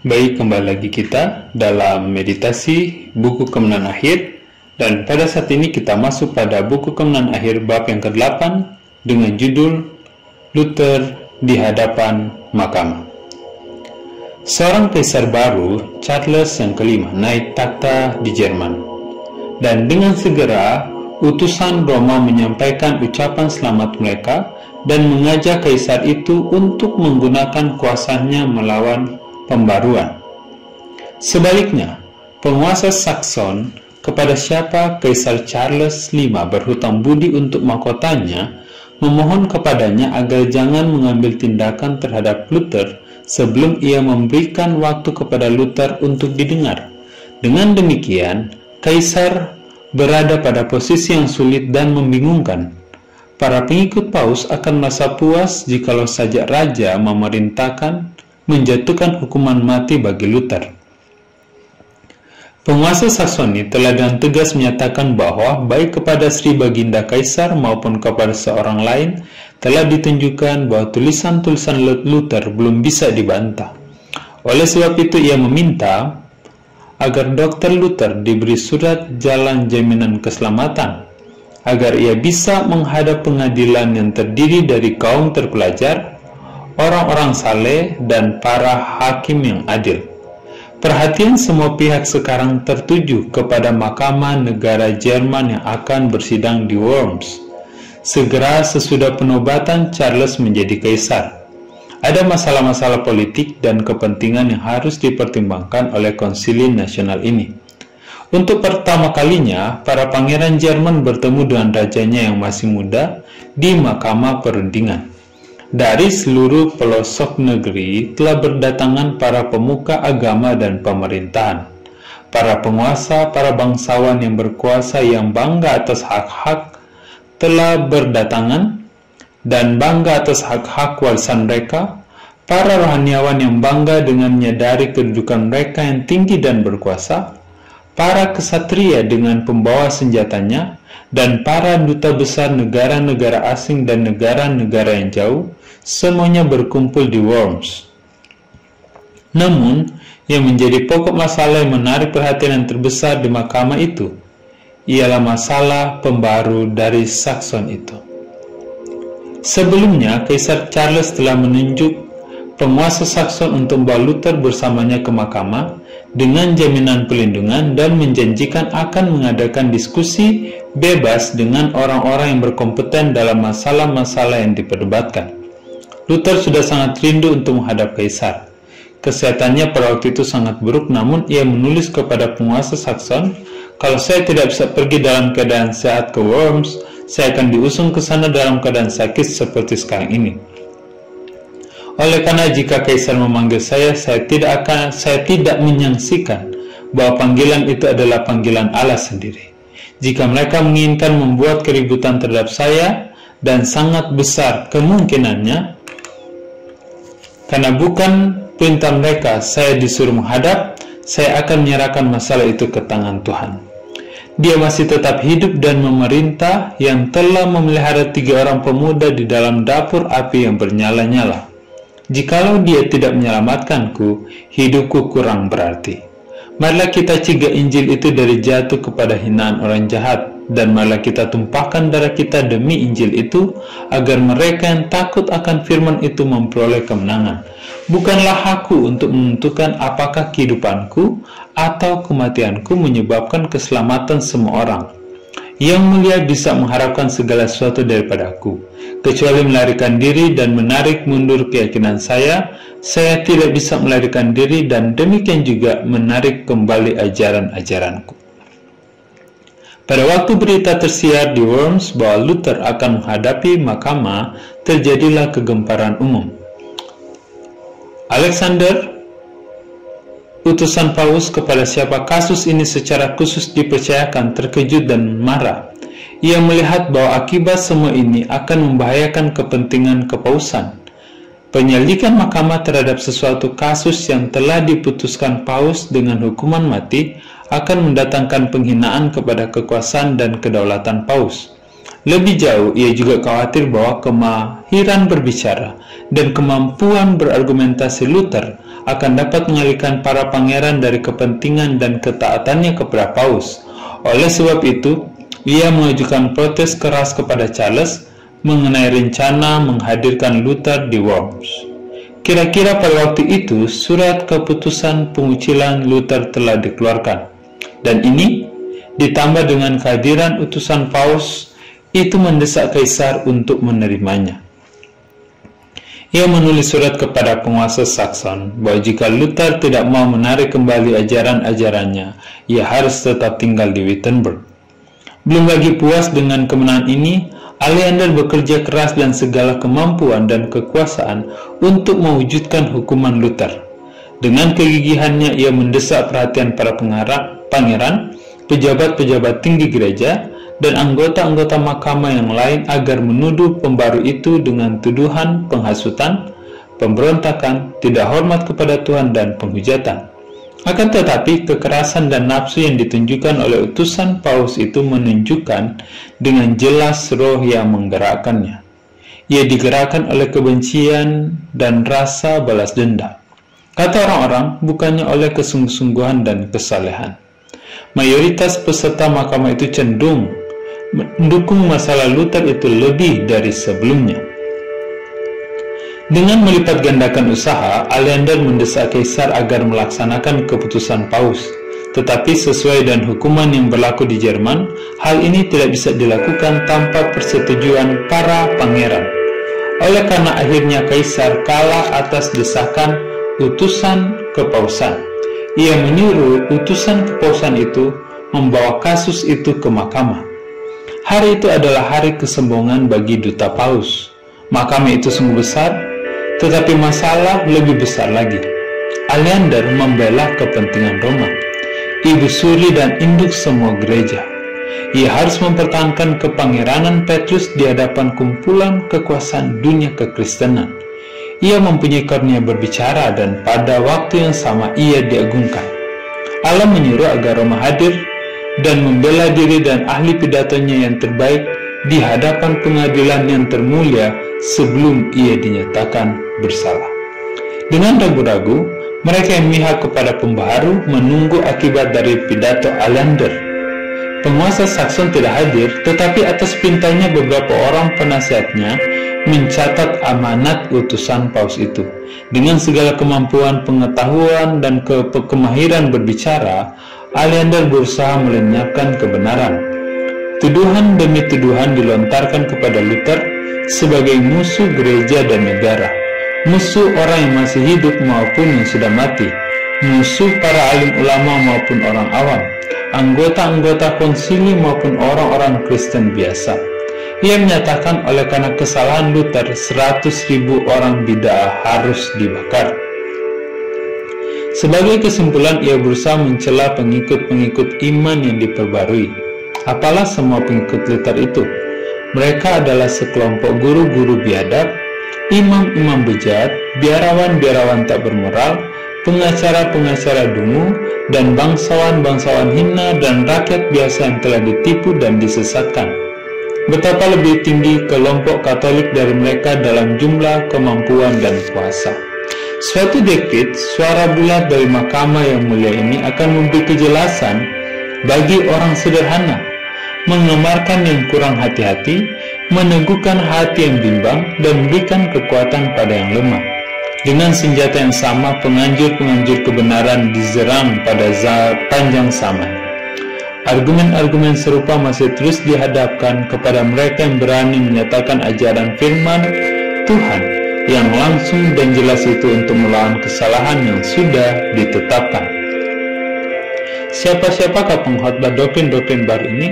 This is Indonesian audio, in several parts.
Baik, kembali lagi kita dalam meditasi buku Kemenangan Akhir, dan pada saat ini kita masuk pada buku Kemenangan Akhir bab yang ke-8 dengan judul Luther di hadapan mahkamah. Seorang kaisar baru, Charles yang kelima, naik takhta di Jerman, dan dengan segera utusan Roma menyampaikan ucapan selamat mereka dan mengajak kaisar itu untuk menggunakan kuasanya melawan pembaruan. Sebaliknya, penguasa Saxon kepada siapa Kaisar Charles V berhutang budi untuk mahkotanya, memohon kepadanya agar jangan mengambil tindakan terhadap Luther sebelum ia memberikan waktu kepada Luther untuk didengar. Dengan demikian, Kaisar berada pada posisi yang sulit dan membingungkan. Para pengikut Paus akan merasa puas jikalau saja raja memerintahkan menjatuhkan hukuman mati bagi Luther. Penguasa Saksoni telah dengan tegas menyatakan bahwa baik kepada Sri Baginda Kaisar maupun kepada seorang lain telah ditunjukkan bahwa tulisan-tulisan Luther belum bisa dibantah. Oleh sebab itu ia meminta agar Dr. Luther diberi surat jalan jaminan keselamatan agar ia bisa menghadap pengadilan yang terdiri dari kaum terpelajar, orang-orang saleh, dan para hakim yang adil. Perhatian semua pihak sekarang tertuju kepada mahkamah negara Jerman yang akan bersidang di Worms segera sesudah penobatan Charles menjadi kaisar. Ada masalah-masalah politik dan kepentingan yang harus dipertimbangkan oleh konsili nasional ini. Untuk pertama kalinya, para pangeran Jerman bertemu dengan rajanya yang masih muda di mahkamah perundingan. Dari seluruh pelosok negeri telah berdatangan para pemuka agama dan pemerintahan, para penguasa, para bangsawan yang berkuasa yang bangga atas hak-hak telah berdatangan dan bangga atas hak-hak warisan mereka, para rohaniawan yang bangga dengan menyadari kedudukan mereka yang tinggi dan berkuasa, para kesatria dengan pembawa senjatanya, dan para duta besar negara-negara asing dan negara-negara yang jauh, semuanya berkumpul di Worms. Namun, yang menjadi pokok masalah yang menarik perhatian yang terbesar di mahkamah itu ialah masalah pembaru dari Saxon itu. Sebelumnya, Kaisar Charles telah menunjuk penguasa Saxon untuk membawa Luther bersamanya ke mahkamah dengan jaminan pelindungan dan menjanjikan akan mengadakan diskusi bebas dengan orang-orang yang berkompeten dalam masalah-masalah yang diperdebatkan. Luther sudah sangat rindu untuk menghadap kaisar. Kesehatannya pada waktu itu sangat buruk, namun ia menulis kepada penguasa Saxon, "Kalau saya tidak bisa pergi dalam keadaan sehat ke Worms, saya akan diusung ke sana dalam keadaan sakit seperti sekarang ini. Oleh karena jika kaisar memanggil saya tidak menyaksikan bahwa panggilan itu adalah panggilan Allah sendiri. Jika mereka menginginkan membuat keributan terhadap saya, dan sangat besar kemungkinannya, karena bukan perintah mereka saya disuruh menghadap, saya akan menyerahkan masalah itu ke tangan Tuhan. Dia masih tetap hidup dan memerintah yang telah memelihara 3 orang pemuda di dalam dapur api yang bernyala-nyala. Jikalau dia tidak menyelamatkanku, hidupku kurang berarti. Marilah kita cegah Injil itu dari jatuh kepada hinaan orang jahat, dan marilah kita tumpahkan darah kita demi Injil itu, agar mereka yang takut akan firman itu memperoleh kemenangan. Bukanlah aku untuk menentukan apakah kehidupanku atau kematianku menyebabkan keselamatan semua orang. Yang mulia bisa mengharapkan segala sesuatu daripada aku, kecuali melarikan diri dan menarik mundur keyakinan saya tidak bisa melarikan diri, dan demikian juga menarik kembali ajaran-ajaranku." Pada waktu berita tersiar di Worms bahwa Luther akan menghadapi mahkamah, terjadilah kegemparan umum. Alexander, utusan Paus kepada siapa kasus ini secara khusus dipercayakan, terkejut dan marah. Ia melihat bahwa akibat semua ini akan membahayakan kepentingan kepausan. Penyelidikan mahkamah terhadap sesuatu kasus yang telah diputuskan Paus dengan hukuman mati akan mendatangkan penghinaan kepada kekuasaan dan kedaulatan Paus. Lebih jauh, ia juga khawatir bahwa kemahiran berbicara dan kemampuan berargumentasi Luther akan dapat mengalihkan para pangeran dari kepentingan dan ketaatannya kepada Paus. Oleh sebab itu, ia mengajukan protes keras kepada Charles mengenai rencana menghadirkan Luther di Worms. Kira-kira pada waktu itu, surat keputusan pengucilan Luther telah dikeluarkan, dan ini ditambah dengan kehadiran utusan Paus, itu mendesak Kaisar untuk menerimanya. Ia menulis surat kepada penguasa Saxon bahwa jika Luther tidak mau menarik kembali ajaran-ajarannya, ia harus tetap tinggal di Wittenberg. Belum lagi puas dengan kemenangan ini, Aleander bekerja keras dan segala kemampuan dan kekuasaan untuk mewujudkan hukuman Luther. Dengan kegigihannya, ia mendesak perhatian para pangeran, pejabat-pejabat tinggi gereja, dan anggota-anggota mahkamah yang lain agar menuduh pembaru itu dengan tuduhan penghasutan, pemberontakan, tidak hormat kepada Tuhan, dan penghujatan. Akan tetapi, kekerasan dan nafsu yang ditunjukkan oleh utusan Paus itu menunjukkan dengan jelas roh yang menggerakkannya. Ia digerakkan oleh kebencian dan rasa balas dendam. Kata orang-orang, bukannya oleh kesungguh-sungguhan dan kesalehan. Mayoritas peserta mahkamah itu cenderung mendukung masalah Luther itu lebih dari sebelumnya. Dengan melipat gandakan usaha, Aleander mendesak Kaisar agar melaksanakan keputusan Paus. Tetapi sesuai dengan hukuman yang berlaku di Jerman, hal ini tidak bisa dilakukan tanpa persetujuan para pangeran. Oleh karena akhirnya Kaisar kalah atas desakan utusan kepausan. Ia menyuruh utusan kepausan itu membawa kasus itu ke mahkamah. Hari itu adalah hari kesombongan bagi duta Paus. Mahkamah itu sungguh besar, tetapi masalah lebih besar lagi. Aleander membela kepentingan Roma, ibu suri dan induk semua gereja. Ia harus mempertahankan kepangeranan Petrus di hadapan kumpulan kekuasaan dunia kekristenan. Ia mempunyai karunia berbicara dan pada waktu yang sama ia diagungkan. Allah menyuruh agar Roma hadir dan membela diri dan ahli pidatonya yang terbaik di hadapan pengadilan yang termulia sebelum ia dinyatakan bersalah. Dengan ragu-ragu, mereka yang memihak kepada pembaharu menunggu akibat dari pidato Aleander. Penguasa Saxon tidak hadir, tetapi atas perintahnya beberapa orang penasihatnya mencatat amanat utusan Paus itu. Dengan segala kemampuan, pengetahuan, dan kemahiran berbicara, Aleander berusaha melenyapkan kebenaran. Tuduhan demi tuduhan dilontarkan kepada Luther sebagai musuh gereja dan negara, musuh orang yang masih hidup maupun yang sudah mati, musuh para alim ulama maupun orang awam, anggota-anggota konsili maupun orang-orang Kristen biasa. Ia menyatakan oleh karena kesalahan Luther 100.000 orang bid'ah harus dibakar. Sebagai kesimpulan, ia berusaha mencela pengikut-pengikut iman yang diperbarui. Apalah semua pengikut Luther itu? Mereka adalah sekelompok guru-guru biadab, imam-imam bejat, biarawan-biarawan tak bermoral, pengacara-pengacara dungu, dan bangsawan-bangsawan hina dan rakyat biasa yang telah ditipu dan disesatkan. Betapa lebih tinggi kelompok Katolik dari mereka dalam jumlah, kemampuan, dan kuasa. Suatu dekade, suara bulat dari mahkamah yang mulia ini akan memberi kejelasan bagi orang sederhana, mengemarkan yang kurang hati-hati, meneguhkan hati yang bimbang, dan memberikan kekuatan pada yang lemah. Dengan senjata yang sama, penganjur-penganjur kebenaran dizerang pada panjang zaman. Argumen-argumen serupa masih terus dihadapkan kepada mereka yang berani menyatakan ajaran firman Tuhan yang langsung dan jelas itu untuk melawan kesalahan yang sudah ditetapkan. Siapa-siapakah pengkhotbah doktrin-doktrin baru ini?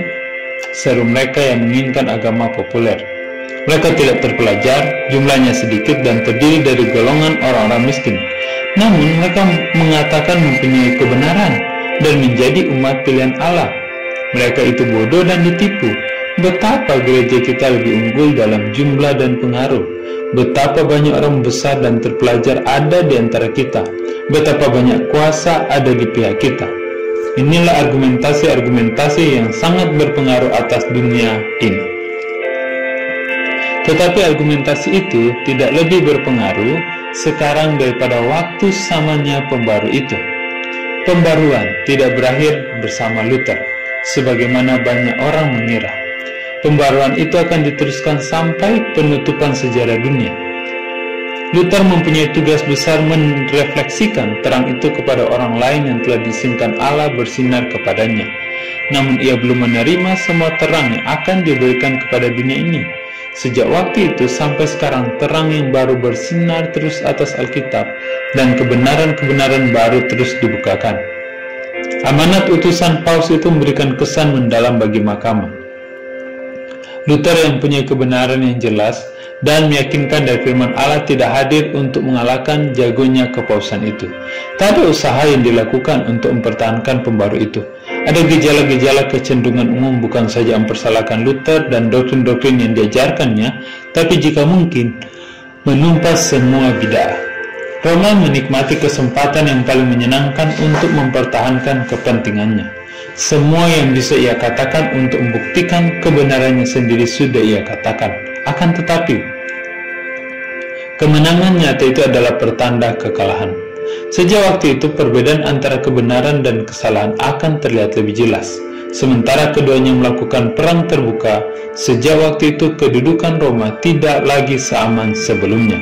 Seru mereka yang menginginkan agama populer. Mereka tidak terpelajar, jumlahnya sedikit dan terdiri dari golongan orang-orang miskin. Namun mereka mengatakan mempunyai kebenaran dan menjadi umat pilihan Allah. Mereka itu bodoh dan ditipu. Betapa gereja kita lebih unggul dalam jumlah dan pengaruh. Betapa banyak orang besar dan terpelajar ada di antara kita. Betapa banyak kuasa ada di pihak kita. Inilah argumentasi-argumentasi yang sangat berpengaruh atas dunia ini. Tetapi argumentasi itu tidak lebih berpengaruh sekarang daripada waktu samanya pembaru itu. Pembaruan tidak berakhir bersama Luther, sebagaimana banyak orang mengira. Pembaruan itu akan diteruskan sampai penutupan sejarah dunia. Luther mempunyai tugas besar merefleksikan terang itu kepada orang lain yang telah diizinkan Allah bersinar kepadanya. Namun ia belum menerima semua terang yang akan diberikan kepada dunia ini. Sejak waktu itu sampai sekarang terang yang baru bersinar terus atas Alkitab dan kebenaran-kebenaran baru terus dibukakan. Amanat utusan Paus itu memberikan kesan mendalam bagi mahkamah. Luther yang punya kebenaran yang jelas dan meyakinkan dari firman Allah tidak hadir untuk mengalahkan jagonya kepausan itu. Tak ada usaha yang dilakukan untuk mempertahankan pembaru itu. Ada gejala-gejala kecenderungan umum bukan saja mempersalahkan Luther dan doktrin-doktrin yang diajarkannya, tapi jika mungkin menumpas semua bid'ah. Roma menikmati kesempatan yang paling menyenangkan untuk mempertahankan kepentingannya. Semua yang bisa ia katakan untuk membuktikan kebenarannya sendiri sudah ia katakan. Akan tetapi, kemenangan nyata itu adalah pertanda kekalahan. Sejak waktu itu, perbedaan antara kebenaran dan kesalahan akan terlihat lebih jelas. Sementara keduanya melakukan perang terbuka, sejak waktu itu kedudukan Roma tidak lagi seaman sebelumnya.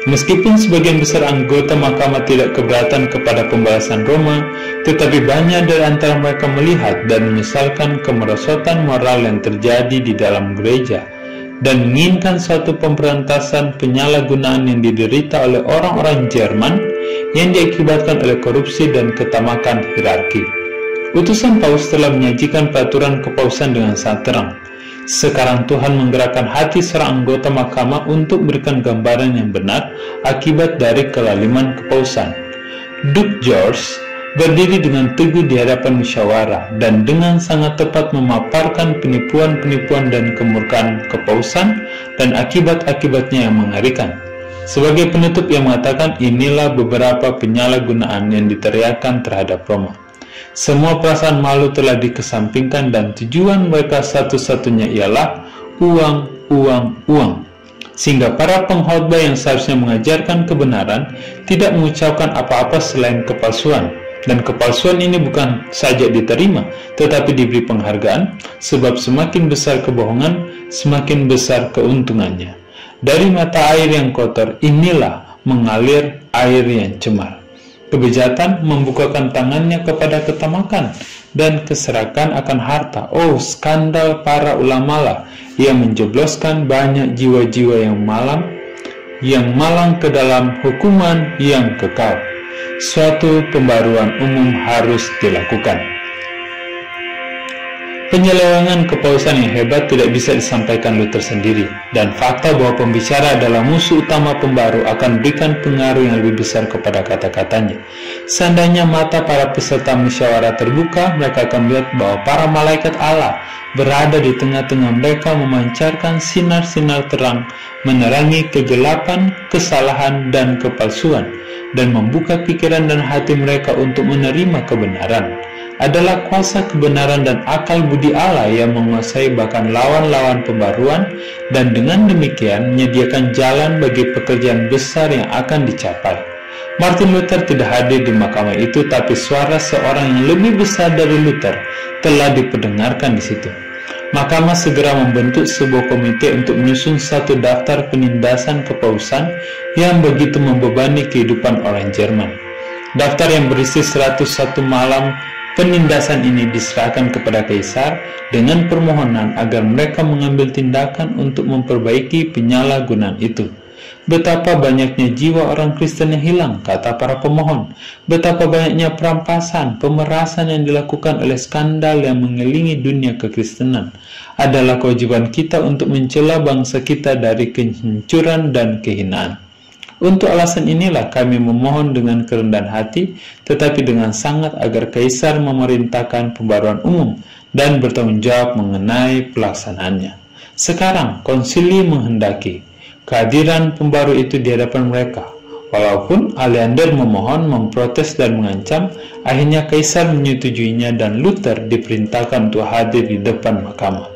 Meskipun sebagian besar anggota mahkamah tidak keberatan kepada pembalasan Roma, tetapi banyak dari antara mereka melihat dan menyesalkan kemerosotan moral yang terjadi di dalam gereja dan menginginkan suatu pemberantasan penyalahgunaan yang diderita oleh orang-orang Jerman yang diakibatkan oleh korupsi dan ketamakan hierarki. Utusan Paus telah menyajikan peraturan kepausan dengan sangat terang. Sekarang Tuhan menggerakkan hati seorang anggota mahkamah untuk memberikan gambaran yang benar akibat dari kelaliman kepausan. Duke George berdiri dengan teguh di hadapan musyawarah dan dengan sangat tepat memaparkan penipuan-penipuan dan kemurkaan kepausan dan akibat-akibatnya yang mengerikan. Sebagai penutup ia mengatakan, inilah beberapa penyalahgunaan yang diteriakkan terhadap Roma. Semua perasaan malu telah dikesampingkan dan tujuan mereka satu-satunya ialah uang, uang, uang. Sehingga para pengkhotbah yang seharusnya mengajarkan kebenaran tidak mengucapkan apa-apa selain kepalsuan. Dan kepalsuan ini bukan saja diterima, tetapi diberi penghargaan, sebab semakin besar kebohongan, semakin besar keuntungannya. Dari mata air yang kotor, inilah mengalir air yang cemar. Kebejatan membukakan tangannya kepada ketamakan dan keserakan akan harta. Oh, skandal para ulama lah yang menjebloskan banyak jiwa-jiwa yang malang ke dalam hukuman yang kekal. Suatu pembaruan umum harus dilakukan. Penyelewengan kepausan yang hebat tidak bisa disampaikan Luther sendiri, dan fakta bahwa pembicara adalah musuh utama pembaru akan berikan pengaruh yang lebih besar kepada kata-katanya. Seandainya mata para peserta musyawarah terbuka, mereka akan melihat bahwa para malaikat Allah berada di tengah-tengah mereka memancarkan sinar-sinar terang, menerangi kegelapan, kesalahan, dan kepalsuan, dan membuka pikiran dan hati mereka untuk menerima kebenaran. Adalah kuasa kebenaran dan akal budi Allah yang menguasai bahkan lawan-lawan pembaruan, dan dengan demikian menyediakan jalan bagi pekerjaan besar yang akan dicapai. Martin Luther tidak hadir di mahkamah itu, tapi suara seorang yang lebih besar dari Luther telah diperdengarkan di situ. Mahkamah segera membentuk sebuah komite untuk menyusun satu daftar penindasan kepausan yang begitu membebani kehidupan orang Jerman. Daftar yang berisi 101 malam penindasan ini diserahkan kepada Kaisar dengan permohonan agar mereka mengambil tindakan untuk memperbaiki penyalahgunaan itu. Betapa banyaknya jiwa orang Kristen yang hilang, kata para pemohon. Betapa banyaknya perampasan, pemerasan yang dilakukan oleh skandal yang mengelilingi dunia kekristenan. Adalah kewajiban kita untuk mencela bangsa kita dari kehancuran dan kehinaan. Untuk alasan inilah kami memohon dengan kerendahan hati, tetapi dengan sangat agar Kaisar memerintahkan pembaruan umum dan bertanggung jawab mengenai pelaksanaannya. Sekarang konsili menghendaki kehadiran pembaru itu di hadapan mereka. Walaupun Aleander memohon, memprotes dan mengancam, akhirnya Kaisar menyetujuinya dan Luther diperintahkan untuk hadir di depan mahkamah.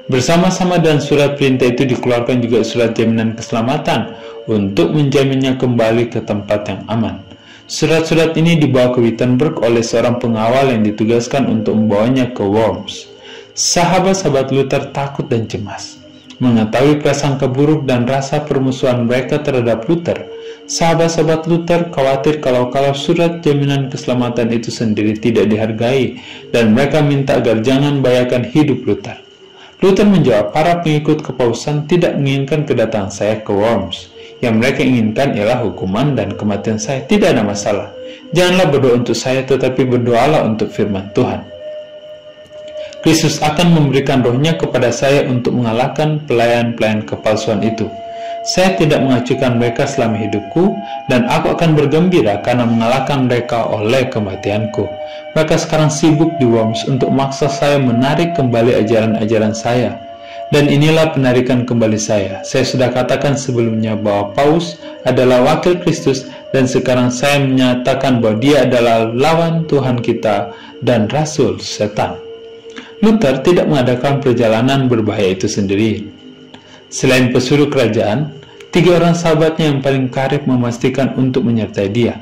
Bersama-sama dengan surat perintah itu dikeluarkan juga surat jaminan keselamatan untuk menjaminnya kembali ke tempat yang aman. Surat-surat ini dibawa ke Wittenberg oleh seorang pengawal yang ditugaskan untuk membawanya ke Worms. Sahabat-sahabat Luther takut dan cemas. Mengetahui prasangka buruk dan rasa permusuhan mereka terhadap Luther, sahabat-sahabat Luther khawatir kalau surat jaminan keselamatan itu sendiri tidak dihargai, dan mereka minta agar jangan bahayakan hidup Luther. Luther menjawab, para pengikut kepausan tidak menginginkan kedatangan saya ke Worms. Yang mereka inginkan ialah hukuman dan kematian saya. Tidak ada masalah. Janganlah berdoa untuk saya, tetapi berdoalah untuk firman Tuhan. Kristus akan memberikan rohnya kepada saya untuk mengalahkan pelayan-pelayan kepalsuan itu. Saya tidak mengacukan mereka selama hidupku, dan aku akan bergembira karena mengalahkan mereka oleh kematianku. Mereka sekarang sibuk di Worms untuk memaksa saya menarik kembali ajaran-ajaran saya. Dan inilah penarikan kembali saya. Saya sudah katakan sebelumnya bahwa Paus adalah wakil Kristus, dan sekarang saya menyatakan bahwa dia adalah lawan Tuhan kita dan rasul setan. Luther tidak mengadakan perjalanan berbahaya itu sendiri. Selain pesuruh kerajaan, 3 orang sahabatnya yang paling karib memastikan untuk menyertai dia.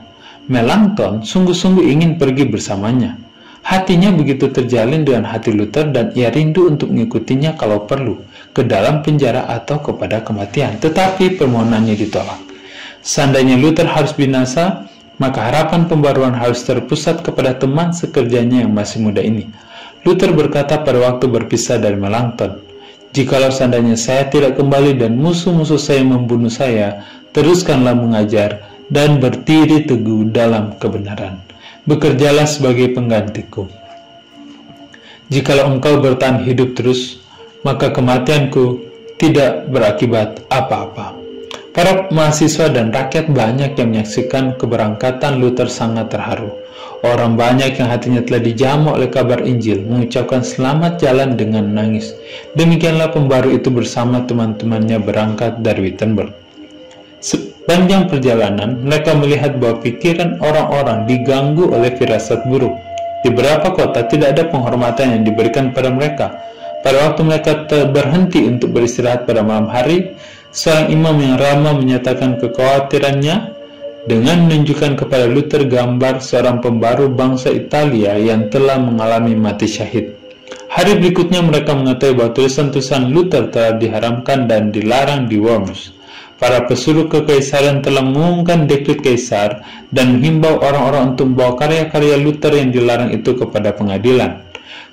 Melanchthon sungguh-sungguh ingin pergi bersamanya. Hatinya begitu terjalin dengan hati Luther, dan ia rindu untuk mengikutinya kalau perlu, ke dalam penjara atau kepada kematian. Tetapi permohonannya ditolak. Seandainya Luther harus binasa, maka harapan pembaruan harus terpusat kepada teman sekerjanya yang masih muda ini. Luther berkata pada waktu berpisah dari Melanchthon, "Jikalau seandainya saya tidak kembali dan musuh-musuh saya membunuh saya, teruskanlah mengajar dan berdiri teguh dalam kebenaran. Bekerjalah sebagai penggantiku. Jikalau engkau bertahan hidup terus, maka kematianku tidak berakibat apa-apa." Para mahasiswa dan rakyat banyak yang menyaksikan keberangkatan Luther sangat terharu. Orang banyak yang hatinya telah dijamah oleh kabar Injil mengucapkan selamat jalan dengan menangis. Demikianlah pembaru itu bersama teman-temannya berangkat dari Wittenberg. Sepanjang perjalanan, mereka melihat bahwa pikiran orang-orang diganggu oleh firasat buruk. Di beberapa kota tidak ada penghormatan yang diberikan pada mereka. Pada waktu mereka berhenti untuk beristirahat pada malam hari, seorang imam yang ramah menyatakan kekhawatirannya dengan menunjukkan kepada Luther gambar seorang pembaru bangsa Italia yang telah mengalami mati syahid. Hari berikutnya mereka mengetahui bahwa tulisan-tulisan Luther telah diharamkan dan dilarang di Worms. Para pesuruh kekaisaran telah mengumumkan dekret kaisar dan menghimbau orang-orang untuk membawa karya-karya Luther yang dilarang itu kepada pengadilan.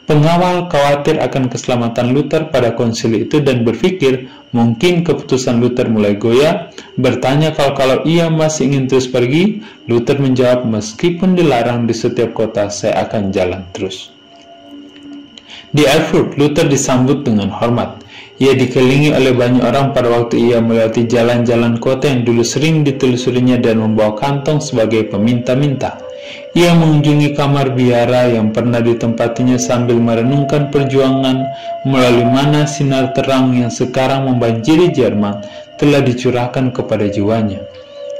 Pengawal khawatir akan keselamatan Luther pada konsili itu dan berpikir mungkin keputusan Luther mulai goyah. Bertanya kalau ia masih ingin terus pergi, Luther menjawab, "Meskipun dilarang di setiap kota, saya akan jalan terus." Di Erfurt, Luther disambut dengan hormat. Ia dikelilingi oleh banyak orang pada waktu ia melewati jalan-jalan kota yang dulu sering ditelusurinya dan membawa kantong sebagai peminta-minta. Ia mengunjungi kamar biara yang pernah ditempatinya sambil merenungkan perjuangan melalui mana sinar terang yang sekarang membanjiri Jerman telah dicurahkan kepada jiwanya.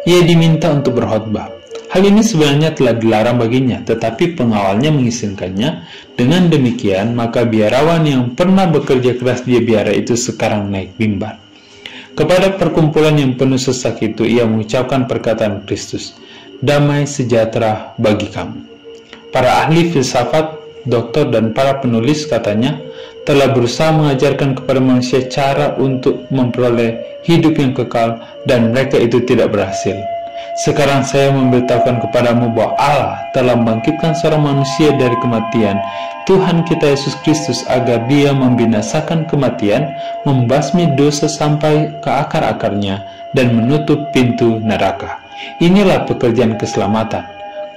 Ia diminta untuk berkhotbah. Hal ini sebenarnya telah dilarang baginya, tetapi pengawalnya mengizinkannya. Dengan demikian, maka biarawan yang pernah bekerja keras di biara itu sekarang naik mimbar. Kepada perkumpulan yang penuh sesak itu, ia mengucapkan perkataan Kristus, "Damai sejahtera bagi kamu." Para ahli filsafat, doktor, dan para penulis katanya telah berusaha mengajarkan kepada manusia cara untuk memperoleh hidup yang kekal, dan mereka itu tidak berhasil. Sekarang saya memberitahukan kepadamu bahwa Allah telah membangkitkan seorang manusia dari kematian, Tuhan kita Yesus Kristus, agar dia membinasakan kematian, membasmi dosa sampai ke akar-akarnya, dan menutup pintu neraka. Inilah pekerjaan keselamatan.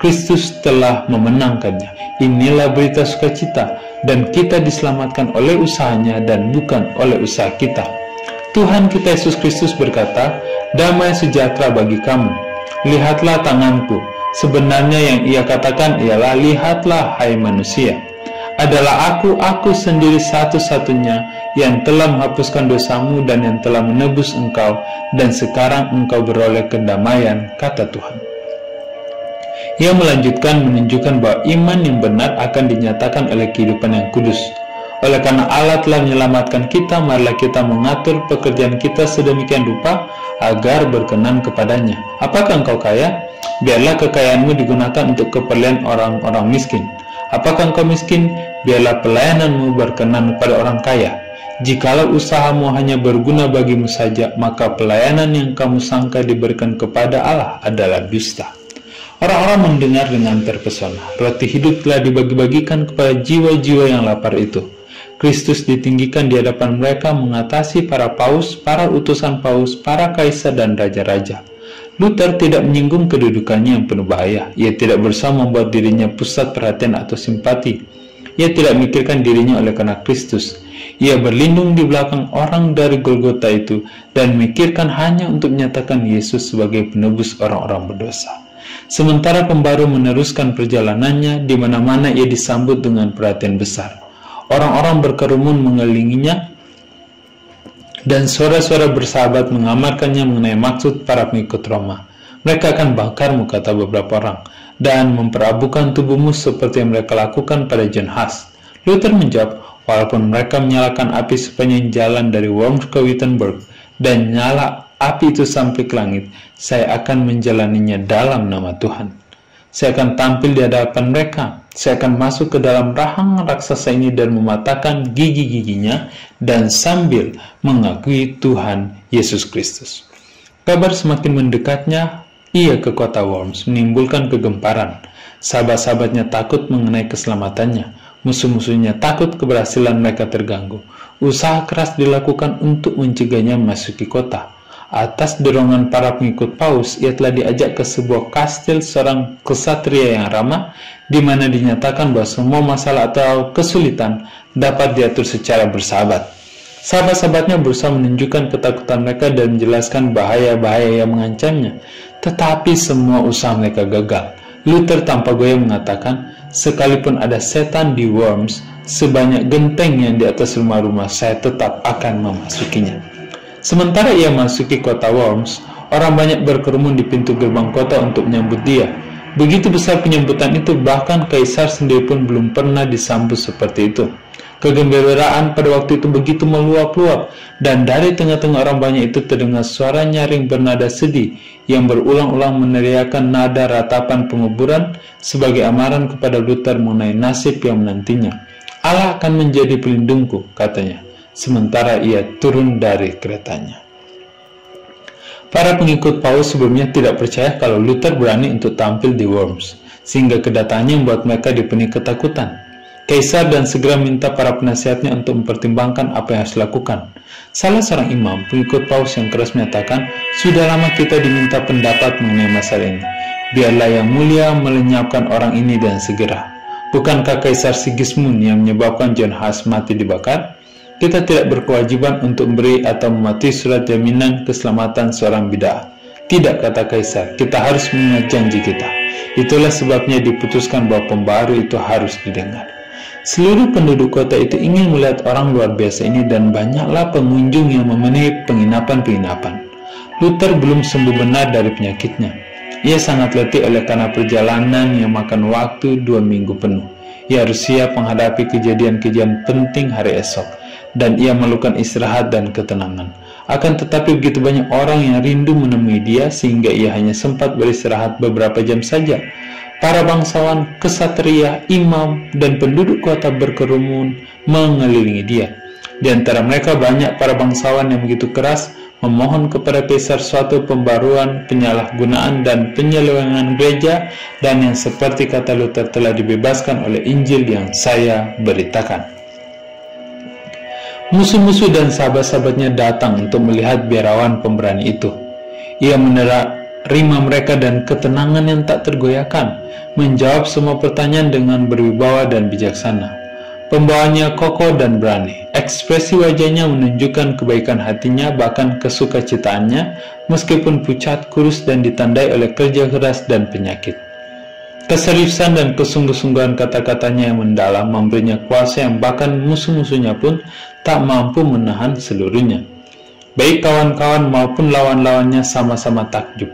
Kristus telah memenangkannya. Inilah berita sukacita, dan kita diselamatkan oleh usahanya dan bukan oleh usaha kita. Tuhan kita Yesus Kristus berkata, "Damai sejahtera bagi kamu. Lihatlah tanganku." Sebenarnya yang ia katakan ialah, "Lihatlah, hai manusia. Adalah aku sendiri satu-satunya yang telah menghapuskan dosamu dan yang telah menebus engkau, dan sekarang engkau beroleh kedamaian," kata Tuhan. Ia melanjutkan menunjukkan bahwa iman yang benar akan dinyatakan oleh kehidupan yang kudus. Oleh karena Allah telah menyelamatkan kita, marilah kita mengatur pekerjaan kita sedemikian rupa agar berkenan kepadanya. Apakah engkau kaya? Biarlah kekayaanmu digunakan untuk keperluan orang-orang miskin. Apakah engkau miskin? Biarlah pelayananmu berkenan kepada orang kaya. Jikalau usahamu hanya berguna bagimu saja, maka pelayanan yang kamu sangka diberikan kepada Allah adalah dusta. Orang-orang mendengar dengan terpesona. Roti hidup telah dibagi-bagikan kepada jiwa-jiwa yang lapar itu. Kristus ditinggikan di hadapan mereka mengatasi para paus, para utusan paus, para kaisar dan raja-raja. Luther tidak menyinggung kedudukannya yang penuh bahaya. Ia tidak berusaha membuat dirinya pusat perhatian atau simpati. Ia tidak memikirkan dirinya oleh karena Kristus. Ia berlindung di belakang orang dari Golgota itu dan memikirkan hanya untuk menyatakan Yesus sebagai penebus orang-orang berdosa. Sementara pembaru meneruskan perjalanannya, di mana-mana ia disambut dengan perhatian besar. Orang-orang berkerumun mengelilinginya, dan suara-suara bersahabat mengamarkannya mengenai maksud para pengikut Roma. Mereka akan bakarmu, kata beberapa orang, dan memperabukan tubuhmu seperti yang mereka lakukan pada John Huss. Luther menjawab, walaupun mereka menyalakan api sepanjang jalan dari Worms ke Wittenberg, dan nyala api itu sampai ke langit, saya akan menjalaninya dalam nama Tuhan. Saya akan tampil di hadapan mereka. Saya akan masuk ke dalam rahang raksasa ini dan mematahkan gigi-giginya dan sambil mengakui Tuhan Yesus Kristus. Kabar semakin mendekatnya ia ke kota Worms menimbulkan kegemparan. Sahabat-sahabatnya takut mengenai keselamatannya. Musuh-musuhnya takut keberhasilan mereka terganggu. Usaha keras dilakukan untuk mencegahnya memasuki kota. Atas dorongan para pengikut Paus, ia telah diajak ke sebuah kastil seorang ksatria yang ramah, di mana dinyatakan bahwa semua masalah atau kesulitan dapat diatur secara bersahabat. Sahabat-sahabatnya berusaha menunjukkan ketakutan mereka dan menjelaskan bahaya-bahaya yang mengancamnya, tetapi semua usaha mereka gagal. Luther tanpa goyah mengatakan, sekalipun ada setan di Worms, sebanyak genteng yang di atas rumah-rumah, saya tetap akan memasukinya. Sementara ia masuki kota Worms, orang banyak berkerumun di pintu gerbang kota untuk menyambut dia. Begitu besar penyambutan itu, bahkan kaisar sendiri pun belum pernah disambut seperti itu. Kegembiraan pada waktu itu begitu meluap-luap, dan dari tengah-tengah orang banyak itu terdengar suara nyaring bernada sedih yang berulang-ulang meneriakan nada ratapan penguburan sebagai amaran kepada Luther mengenai nasib yang menantinya. Allah akan menjadi pelindungku, katanya, sementara ia turun dari keretanya. Para pengikut Paus sebelumnya tidak percaya kalau Luther berani untuk tampil di Worms, sehingga kedatangannya membuat mereka dipenuhi ketakutan. Kaisar dan segera minta para penasihatnya untuk mempertimbangkan apa yang harus dilakukan. Salah seorang imam, pengikut Paus yang keras menyatakan, sudah lama kita diminta pendapat mengenai masalah ini. Biarlah yang mulia melenyapkan orang ini dan segera. Bukankah Kaisar Sigismund yang menyebabkan John Huss mati dibakar? Kita tidak berkewajiban untuk memberi atau mematuhi surat jaminan keselamatan seorang bid'ah. Tidak, kata Kaisar, kita harus mengingat janji kita. Itulah sebabnya diputuskan bahwa pembaru itu harus didengar. Seluruh penduduk kota itu ingin melihat orang luar biasa ini dan banyaklah pengunjung yang memenuhi penginapan-penginapan. Luther belum sembuh benar dari penyakitnya. Ia sangat letih oleh karena perjalanan yang makan waktu 2 minggu penuh. Ia harus siap menghadapi kejadian-kejadian penting hari esok, dan ia memerlukan istirahat dan ketenangan. Akan tetapi begitu banyak orang yang rindu menemui dia sehingga ia hanya sempat beristirahat beberapa jam saja. Para bangsawan, ksatria, imam, dan penduduk kota berkerumun mengelilingi dia. Di antara mereka banyak para bangsawan yang begitu keras memohon kepada Kaisar suatu pembaruan, penyalahgunaan, dan penyelewengan gereja, dan yang seperti kata Luther telah dibebaskan oleh Injil yang saya beritakan. Musuh-musuh dan sahabat-sahabatnya datang untuk melihat biarawan pemberani itu. Ia menerima mereka dan ketenangan yang tak tergoyahkan, menjawab semua pertanyaan dengan berwibawa dan bijaksana. Pembawanya kokoh dan berani. Ekspresi wajahnya menunjukkan kebaikan hatinya, bahkan kesukacitaannya, meskipun pucat, kurus, dan ditandai oleh kerja keras dan penyakit. Keseriusan dan kesungguh-sungguhan kata-katanya yang mendalam memberinya kuasa yang bahkan musuh-musuhnya pun tak mampu menahan seluruhnya. Baik kawan-kawan maupun lawan-lawannya sama-sama takjub.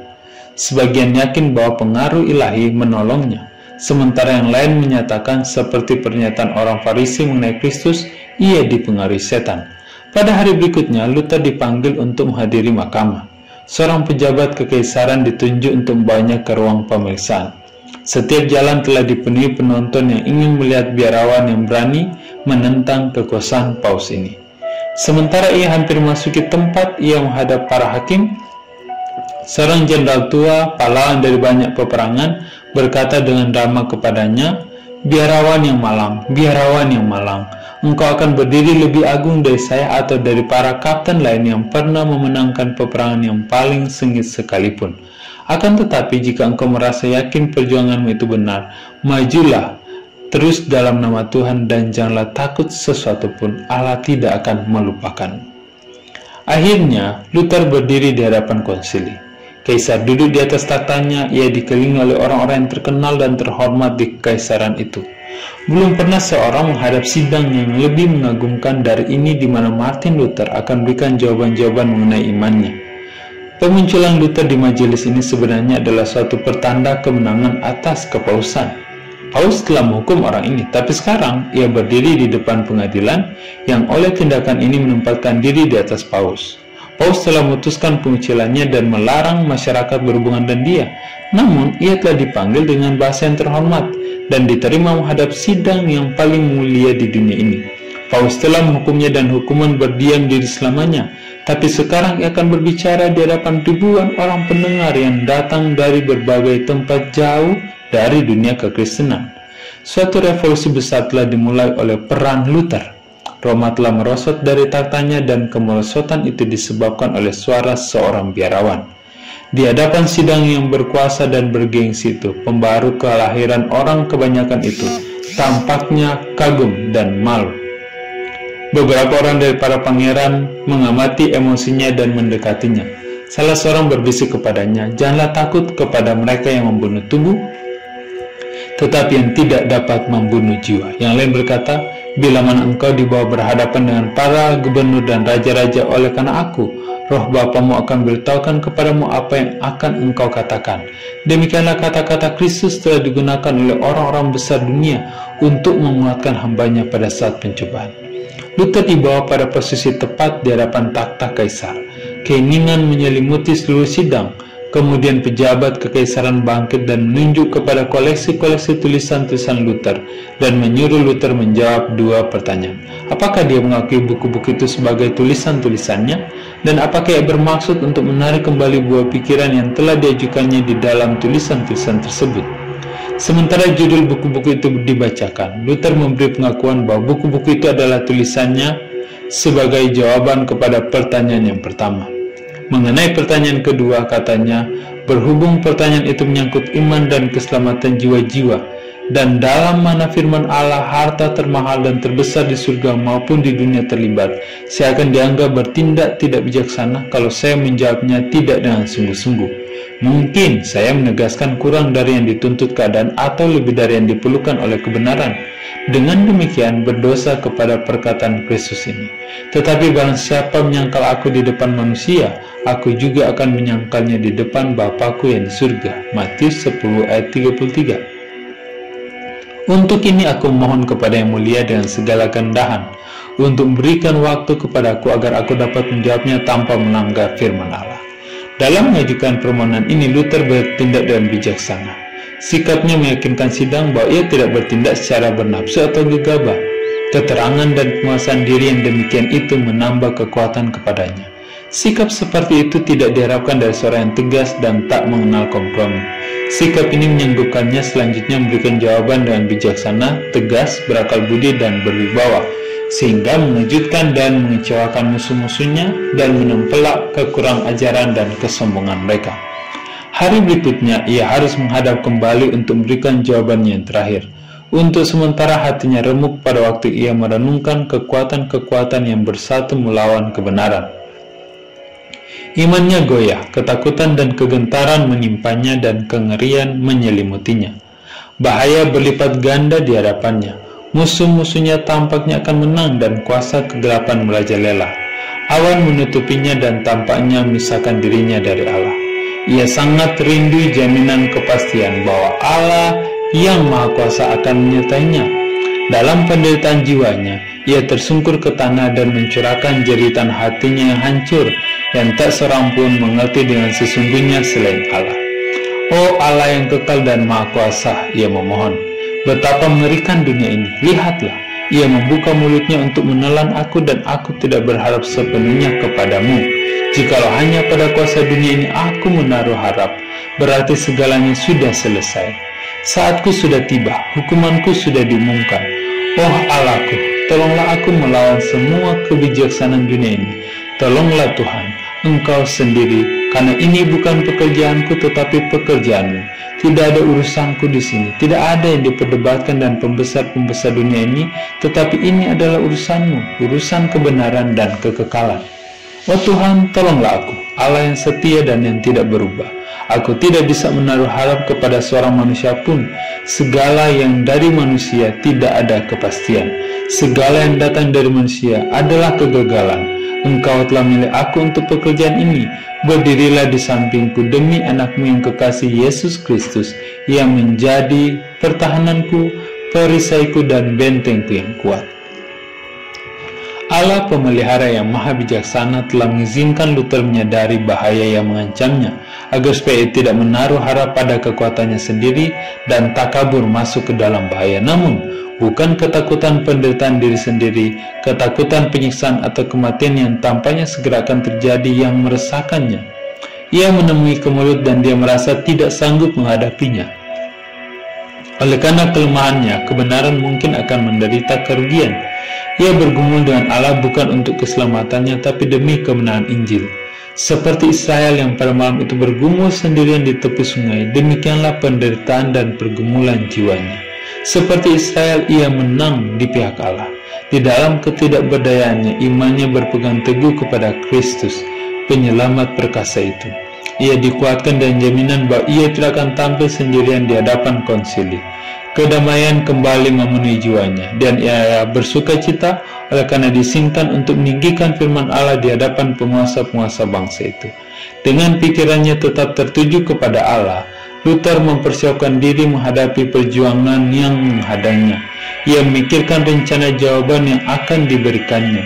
Sebagian yakin bahwa pengaruh ilahi menolongnya, sementara yang lain menyatakan seperti pernyataan orang Farisi mengenai Kristus, ia dipengaruhi setan. Pada hari berikutnya, Luther dipanggil untuk menghadiri mahkamah. seorang pejabat kekaisaran ditunjuk untuk membawanya ke ruang pemeriksaan. Setiap jalan telah dipenuhi penonton yang ingin melihat biarawan yang berani menentang kekuasaan paus ini. Sementara ia hampir memasuki tempat ia menghadap para hakim, seorang jenderal tua, pahlawan dari banyak peperangan, berkata dengan ramah kepadanya, "Biarawan yang malang, engkau akan berdiri lebih agung dari saya atau dari para kapten lain yang pernah memenangkan peperangan yang paling sengit sekalipun. Akan tetapi jika engkau merasa yakin perjuanganmu itu benar, majulah terus dalam nama Tuhan dan janganlah takut sesuatu pun, Allah tidak akan melupakanmu." Akhirnya, Luther berdiri di hadapan konsili. Kaisar duduk di atas tahtanya, ia dikelilingi oleh orang-orang yang terkenal dan terhormat di kekaisaran itu. Belum pernah seorang menghadap sidang yang lebih mengagumkan dari ini, di mana Martin Luther akan berikan jawaban-jawaban mengenai imannya. Pemunculan Luther di majelis ini sebenarnya adalah suatu pertanda kemenangan atas kepausan. Paus telah menghukum orang ini, tapi sekarang ia berdiri di depan pengadilan yang oleh tindakan ini menempatkan diri di atas Paus. Paus telah memutuskan pengucilannya dan melarang masyarakat berhubungan dengan dia. Namun, ia telah dipanggil dengan bahasa yang terhormat dan diterima menghadap sidang yang paling mulia di dunia ini. Paus telah menghukumnya dan hukuman berdiam diri selamanya. Tapi sekarang ia akan berbicara di hadapan ribuan orang pendengar yang datang dari berbagai tempat jauh dari dunia kekristenan. Suatu revolusi besar telah dimulai oleh peran Luther. Roma telah merosot dari tahtanya dan kemerosotan itu disebabkan oleh suara seorang biarawan. Di hadapan sidang yang berkuasa dan bergengsi itu, pembaru kelahiran orang kebanyakan itu tampaknya kagum dan malu. Beberapa orang dari para pangeran mengamati emosinya dan mendekatinya. Salah seorang berbisik kepadanya, "Janganlah takut kepada mereka yang membunuh tubuh, tetapi yang tidak dapat membunuh jiwa." Yang lain berkata, "Bila mana engkau dibawa berhadapan dengan para gubernur dan raja-raja oleh karena aku, roh Bapamu akan beritahukan kepadamu apa yang akan engkau katakan." Demikianlah kata-kata Kristus telah digunakan oleh orang-orang besar dunia untuk menguatkan hambanya pada saat pencobaan. Luther dibawa pada posisi tepat di hadapan takhta kaisar. Keinginan menyelimuti seluruh sidang. Kemudian pejabat kekaisaran bangkit dan menunjuk kepada koleksi-koleksi tulisan-tulisan Luther dan menyuruh Luther menjawab dua pertanyaan. Apakah dia mengakui buku-buku itu sebagai tulisan-tulisannya? Dan apakah ia bermaksud untuk menarik kembali buah pikiran yang telah diajukannya di dalam tulisan-tulisan tersebut? Sementara judul buku-buku itu dibacakan, Luther memberi pengakuan bahwa buku-buku itu adalah tulisannya sebagai jawaban kepada pertanyaan yang pertama. Mengenai pertanyaan kedua, katanya, berhubung pertanyaan itu menyangkut iman dan keselamatan jiwa-jiwa, dan dalam mana firman Allah harta termahal dan terbesar di surga maupun di dunia terlibat, saya akan dianggap bertindak tidak bijaksana kalau saya menjawabnya tidak dengan sungguh-sungguh. Mungkin saya menegaskan kurang dari yang dituntut keadaan atau lebih dari yang diperlukan oleh kebenaran. Dengan demikian berdosa kepada perkataan Kristus ini. Tetapi barang siapa menyangkal aku di depan manusia, aku juga akan menyangkalnya di depan Bapakku yang di surga. Matius 10 ayat 33. Untuk ini aku mohon kepada Yang Mulia dengan segala kerendahan untuk memberikan waktu kepadaku agar aku dapat menjawabnya tanpa melanggar firman Allah. Dalam mengajukan permohonan ini, Luther bertindak dengan bijaksana. Sikapnya meyakinkan sidang bahwa ia tidak bertindak secara bernafsu atau gegabah. Keterangan dan penguasaan diri yang demikian itu menambah kekuatan kepadanya. Sikap seperti itu tidak diharapkan dari seorang yang tegas dan tak mengenal kompromi. Sikap ini menyanggupannya selanjutnya memberikan jawaban dengan bijaksana, tegas, berakal budi, dan berwibawa, sehingga mengejutkan dan mengecewakan musuh-musuhnya dan menempelak kekurang ajaran dan kesombongan mereka. Hari berikutnya, ia harus menghadap kembali untuk memberikan jawabannya yang terakhir. Untuk sementara hatinya remuk pada waktu ia merenungkan kekuatan-kekuatan yang bersatu melawan kebenaran. Imannya goyah, ketakutan dan kegentaran menimpanya dan kengerian menyelimutinya. Bahaya berlipat ganda di hadapannya. Musuh-musuhnya tampaknya akan menang dan kuasa kegelapan merajalela. Awan menutupinya dan tampaknya memisahkan dirinya dari Allah. Ia sangat rindu jaminan kepastian bahwa Allah yang Maha Kuasa akan menyertainya. Dalam penderitaan jiwanya, ia tersungkur ke tanah dan mencurahkan jeritan hatinya yang hancur yang tak seorang pun mengerti dengan sesungguhnya selain Allah. Oh Allah yang kekal dan maha kuasa, ia memohon, betapa mengerikan dunia ini. Lihatlah, ia membuka mulutnya untuk menelan aku, dan aku tidak berharap sepenuhnya kepadamu. Jikalau hanya pada kuasa dunia ini aku menaruh harap, berarti segalanya sudah selesai. Saatku sudah tiba, hukumanku sudah diumumkan. Oh Allahku, tolonglah aku melawan semua kebijaksanaan dunia ini. Tolonglah Tuhan, Engkau sendiri, karena ini bukan pekerjaanku tetapi pekerjaanmu. Tidak ada urusanku di sini, tidak ada yang diperdebatkan dan pembesar-pembesar dunia ini, tetapi ini adalah urusanmu, urusan kebenaran dan kekekalan. Oh Tuhan, tolonglah aku, Allah yang setia dan yang tidak berubah. Aku tidak bisa menaruh harap kepada seorang manusia pun. Segala yang dari manusia tidak ada kepastian. Segala yang datang dari manusia adalah kegagalan. Engkau telah milih aku untuk pekerjaan ini. Berdirilah di sampingku demi anakmu yang kekasih Yesus Kristus, yang menjadi pertahananku, perisaiku dan bentengku yang kuat. Allah pemelihara yang maha bijaksana telah mengizinkan Luther menyadari bahaya yang mengancamnya, agar supaya ia tidak menaruh harap pada kekuatannya sendiri dan takabur masuk ke dalam bahaya. Namun, bukan ketakutan penderitaan diri sendiri, ketakutan penyiksaan atau kematian yang tampaknya segera akan terjadi yang meresahkannya. Ia menemui kemulut dan dia merasa tidak sanggup menghadapinya. Oleh karena kelemahannya, kebenaran mungkin akan menderita kerugian. Ia bergumul dengan Allah bukan untuk keselamatannya, tapi demi kebenaran Injil. Seperti Israel yang pada malam itu bergumul sendirian di tepi sungai, demikianlah penderitaan dan pergumulan jiwanya. Seperti Israel, ia menang di pihak Allah. Di dalam ketidakberdayaannya, imannya berpegang teguh kepada Kristus, penyelamat perkasa itu. Ia dikuatkan dan jaminan bahwa ia tidak akan tampil sendirian di hadapan konsili. Kedamaian kembali memenuhi jiwanya, dan ia bersuka cita oleh karena diizinkan untuk meninggikan firman Allah di hadapan penguasa-penguasa bangsa itu. Dengan pikirannya tetap tertuju kepada Allah, Luther mempersiapkan diri menghadapi perjuangan yang menghadangnya. Ia memikirkan rencana jawaban yang akan diberikannya.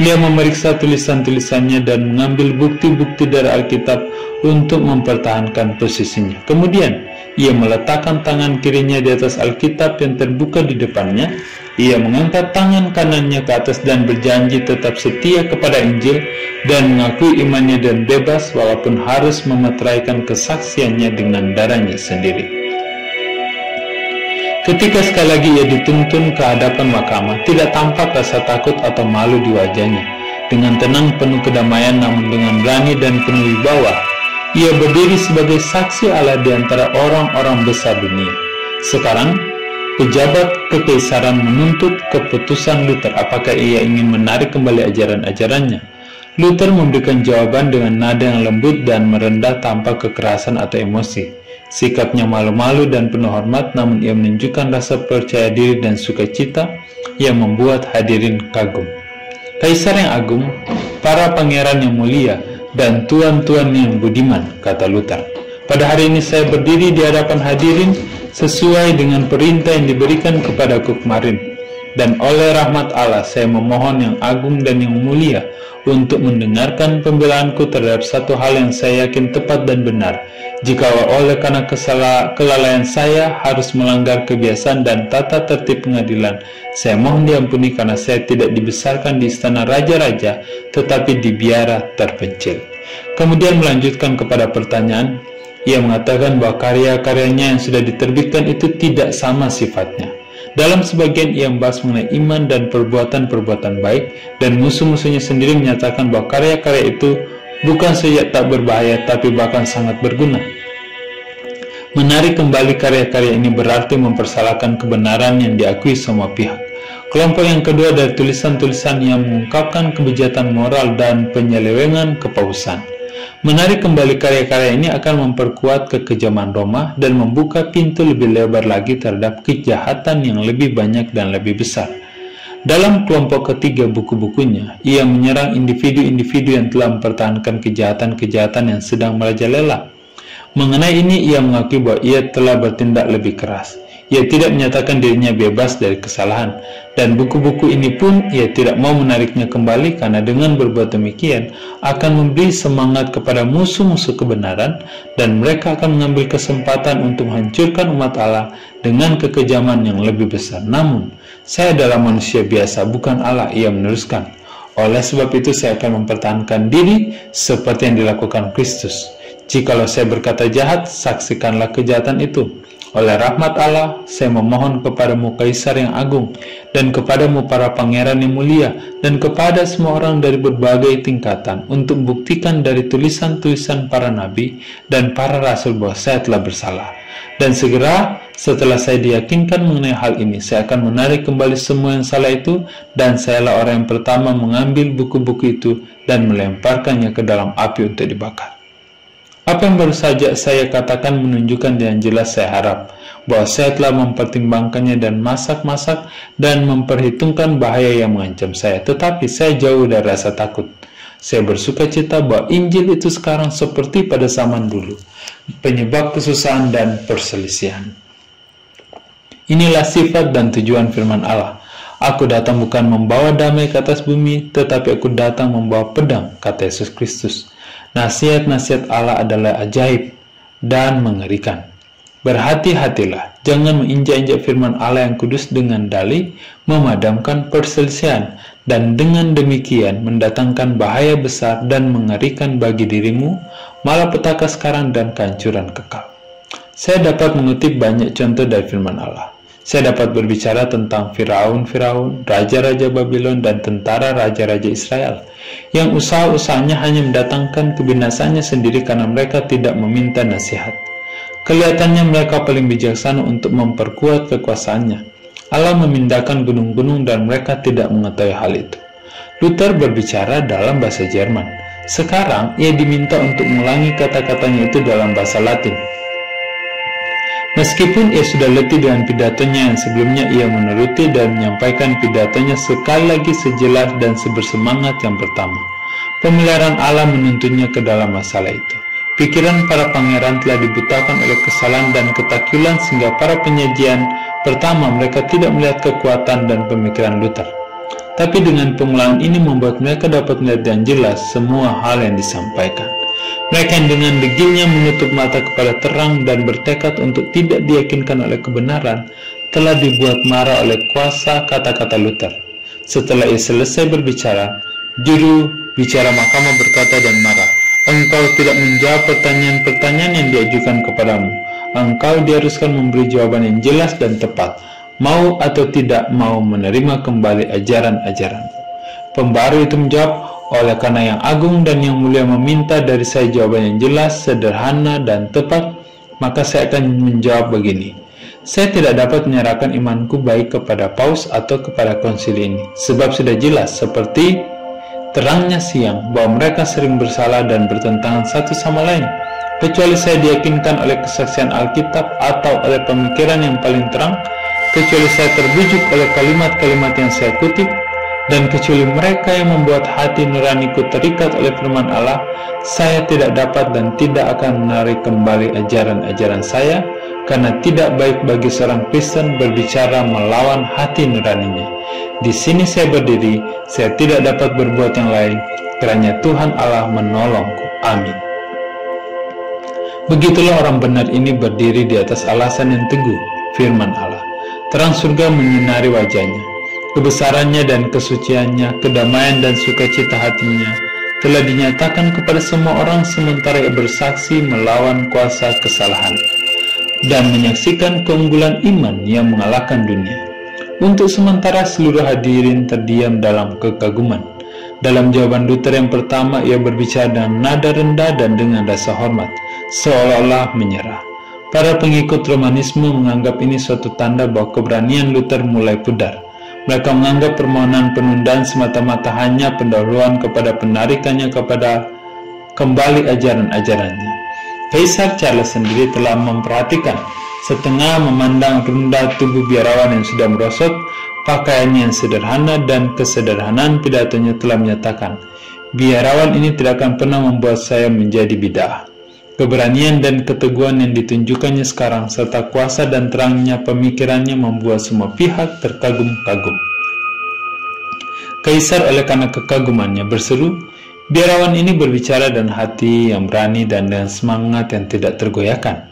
Ia memeriksa tulisan-tulisannya dan mengambil bukti-bukti dari Alkitab untuk mempertahankan posisinya. Kemudian, ia meletakkan tangan kirinya di atas Alkitab yang terbuka di depannya. Ia mengangkat tangan kanannya ke atas dan berjanji tetap setia kepada Injil dan mengakui imannya dan bebas walaupun harus memeteraikan kesaksiannya dengan darahnya sendiri. Ketika sekali lagi ia dituntun ke hadapan mahkamah, tidak tampak rasa takut atau malu di wajahnya. Dengan tenang, penuh kedamaian, namun dengan berani dan penuh wibawa, ia berdiri sebagai saksi Allah di antara orang-orang besar dunia. Sekarang, pejabat kekaisaran menuntut keputusan Luther apakah ia ingin menarik kembali ajaran-ajarannya. Luther memberikan jawaban dengan nada yang lembut dan merendah tanpa kekerasan atau emosi. Sikapnya malu-malu dan penuh hormat, namun ia menunjukkan rasa percaya diri dan sukacita yang membuat hadirin kagum. Kaisar yang agung, para pangeran yang mulia, dan tuan-tuan yang budiman, kata Luther. Pada hari ini saya berdiri di hadapan hadirin sesuai dengan perintah yang diberikan kepadaku kemarin. Dan oleh rahmat Allah saya memohon yang agung dan yang mulia untuk mendengarkan pembelaanku terhadap satu hal yang saya yakin tepat dan benar. Jika oleh karena kelalaian saya harus melanggar kebiasaan dan tata tertib pengadilan, saya mohon diampuni karena saya tidak dibesarkan di istana raja-raja, tetapi di biara terpencil. Kemudian melanjutkan kepada pertanyaan, ia mengatakan bahwa karya-karyanya yang sudah diterbitkan itu tidak sama sifatnya. Dalam sebagian ia membahas mengenai iman dan perbuatan-perbuatan baik, dan musuh-musuhnya sendiri menyatakan bahwa karya-karya itu bukan saja tak berbahaya, tapi bahkan sangat berguna. Menarik kembali karya-karya ini berarti mempersalahkan kebenaran yang diakui semua pihak. Kelompok yang kedua dari tulisan-tulisan yang mengungkapkan kebejatan moral dan penyelewengan kepausan. Menarik kembali karya-karya ini akan memperkuat kekejaman Roma dan membuka pintu lebih lebar lagi terhadap kejahatan yang lebih banyak dan lebih besar. Dalam kelompok ketiga buku-bukunya, ia menyerang individu-individu yang telah mempertahankan kejahatan-kejahatan yang sedang merajalela. Mengenai ini, ia mengakui bahwa ia telah bertindak lebih keras. Ia tidak menyatakan dirinya bebas dari kesalahan, dan buku-buku ini pun ia tidak mau menariknya kembali, karena dengan berbuat demikian akan memberi semangat kepada musuh-musuh kebenaran, dan mereka akan mengambil kesempatan untuk menghancurkan umat Allah dengan kekejaman yang lebih besar. Namun, saya adalah manusia biasa, bukan Allah, ia meneruskan. Oleh sebab itu saya akan mempertahankan diri seperti yang dilakukan Kristus. Jikalau saya berkata jahat, saksikanlah kejahatan itu. Oleh rahmat Allah, saya memohon kepadamu Kaisar yang agung, dan kepadamu para pangeran yang mulia, dan kepada semua orang dari berbagai tingkatan, untuk membuktikan dari tulisan-tulisan para nabi dan para rasul bahwa saya telah bersalah. Dan segera setelah saya diyakinkan mengenai hal ini, saya akan menarik kembali semua yang salah itu, dan sayalah orang yang pertama mengambil buku-buku itu dan melemparkannya ke dalam api untuk dibakar. Apa yang baru saja saya katakan menunjukkan dengan jelas, saya harap, bahwa saya telah mempertimbangkannya dan masak-masak dan memperhitungkan bahaya yang mengancam saya. Tetapi saya jauh dari rasa takut. Saya bersuka cita bahwa Injil itu sekarang seperti pada zaman dulu, penyebab kesusahan dan perselisihan. Inilah sifat dan tujuan firman Allah. Aku datang bukan membawa damai ke atas bumi, tetapi aku datang membawa pedang, kata Yesus Kristus. Nasihat-nasihat Allah adalah ajaib dan mengerikan. Berhati-hatilah, jangan menginjak-injak firman Allah yang kudus dengan dalih memadamkan perselisihan, dan dengan demikian mendatangkan bahaya besar dan mengerikan bagi dirimu, malapetaka sekarang dan kehancuran kekal. Saya dapat mengutip banyak contoh dari firman Allah. Saya dapat berbicara tentang Firaun, raja-raja Babylon, dan tentara raja-raja Israel, yang usaha-usahanya hanya mendatangkan kebinasannya sendiri karena mereka tidak meminta nasihat. Kelihatannya mereka paling bijaksana untuk memperkuat kekuasaannya. Allah memindahkan gunung-gunung dan mereka tidak mengetahui hal itu. Luther berbicara dalam bahasa Jerman. Sekarang ia diminta untuk mengulangi kata-katanya itu dalam bahasa Latin. Meskipun ia sudah letih dengan pidatonya yang sebelumnya, ia menuruti dan menyampaikan pidatonya sekali lagi sejelas dan sebersemangat yang pertama. Pemeliharaan Allah menuntunnya ke dalam masalah itu. Pikiran para pangeran telah dibutakan oleh kesalahan dan ketakutan, sehingga para penyajian pertama mereka tidak melihat kekuatan dan pemikiran Luther. Tapi dengan pengulangan ini membuat mereka dapat melihat dengan jelas semua hal yang disampaikan. Mereka yang dengan degilnya menutup mata kepada terang dan bertekad untuk tidak diyakinkan oleh kebenaran, telah dibuat marah oleh kuasa kata-kata Luther. Setelah ia selesai berbicara, juru bicara mahkamah berkata dan marah, "Engkau tidak menjawab pertanyaan-pertanyaan yang diajukan kepadamu. Engkau diharuskan memberi jawaban yang jelas dan tepat, mau atau tidak mau menerima kembali ajaran-ajaran." Pembaru itu menjawab, "Oleh karena yang agung dan yang mulia meminta dari saya jawaban yang jelas, sederhana, dan tepat, maka saya akan menjawab begini. Saya tidak dapat menyerahkan imanku baik kepada paus atau kepada konsili ini, sebab sudah jelas seperti terangnya siang bahwa mereka sering bersalah dan bertentangan satu sama lain. Kecuali saya diyakinkan oleh kesaksian Alkitab atau oleh pemikiran yang paling terang, kecuali saya terbujuk oleh kalimat-kalimat yang saya kutip, dan kecuali mereka yang membuat hati nuraniku terikat oleh firman Allah, saya tidak dapat dan tidak akan menarik kembali ajaran-ajaran saya, karena tidak baik bagi seorang Kristen berbicara melawan hati nuraninya. Di sini saya berdiri, saya tidak dapat berbuat yang lain, kiranya Tuhan Allah menolongku. Amin." Begitulah orang benar ini berdiri di atas alasan yang teguh, firman Allah. Terang surga menyinari wajahnya. Kebesarannya dan kesuciannya, kedamaian dan sukacita hatinya telah dinyatakan kepada semua orang, sementara ia bersaksi melawan kuasa kesalahan dan menyaksikan keunggulan iman yang mengalahkan dunia. Untuk sementara seluruh hadirin terdiam dalam kekaguman. Dalam jawaban Luther yang pertama, ia berbicara dengan nada rendah dan dengan rasa hormat, seolah-olah menyerah. Para pengikut Romanisme menganggap ini suatu tanda bahwa keberanian Luther mulai pudar. Mereka menganggap permohonan penundaan semata-mata hanya pendahuluan kepada penarikannya kepada kembali ajaran-ajarannya. Kaisar Charles sendiri telah memperhatikan, setengah memandang rendah tubuh biarawan yang sudah merosot, pakaiannya yang sederhana, dan kesederhanaan pidatonya telah menyatakan, "Biarawan ini tidak akan pernah membuat saya menjadi bid'ah." Keberanian dan keteguhan yang ditunjukkannya sekarang serta kuasa dan terangnya pemikirannya membuat semua pihak terkagum-kagum. Kaisar oleh karena kekagumannya berseru, "Biarawan ini berbicara dengan hati yang berani dan dengan semangat yang tidak tergoyahkan."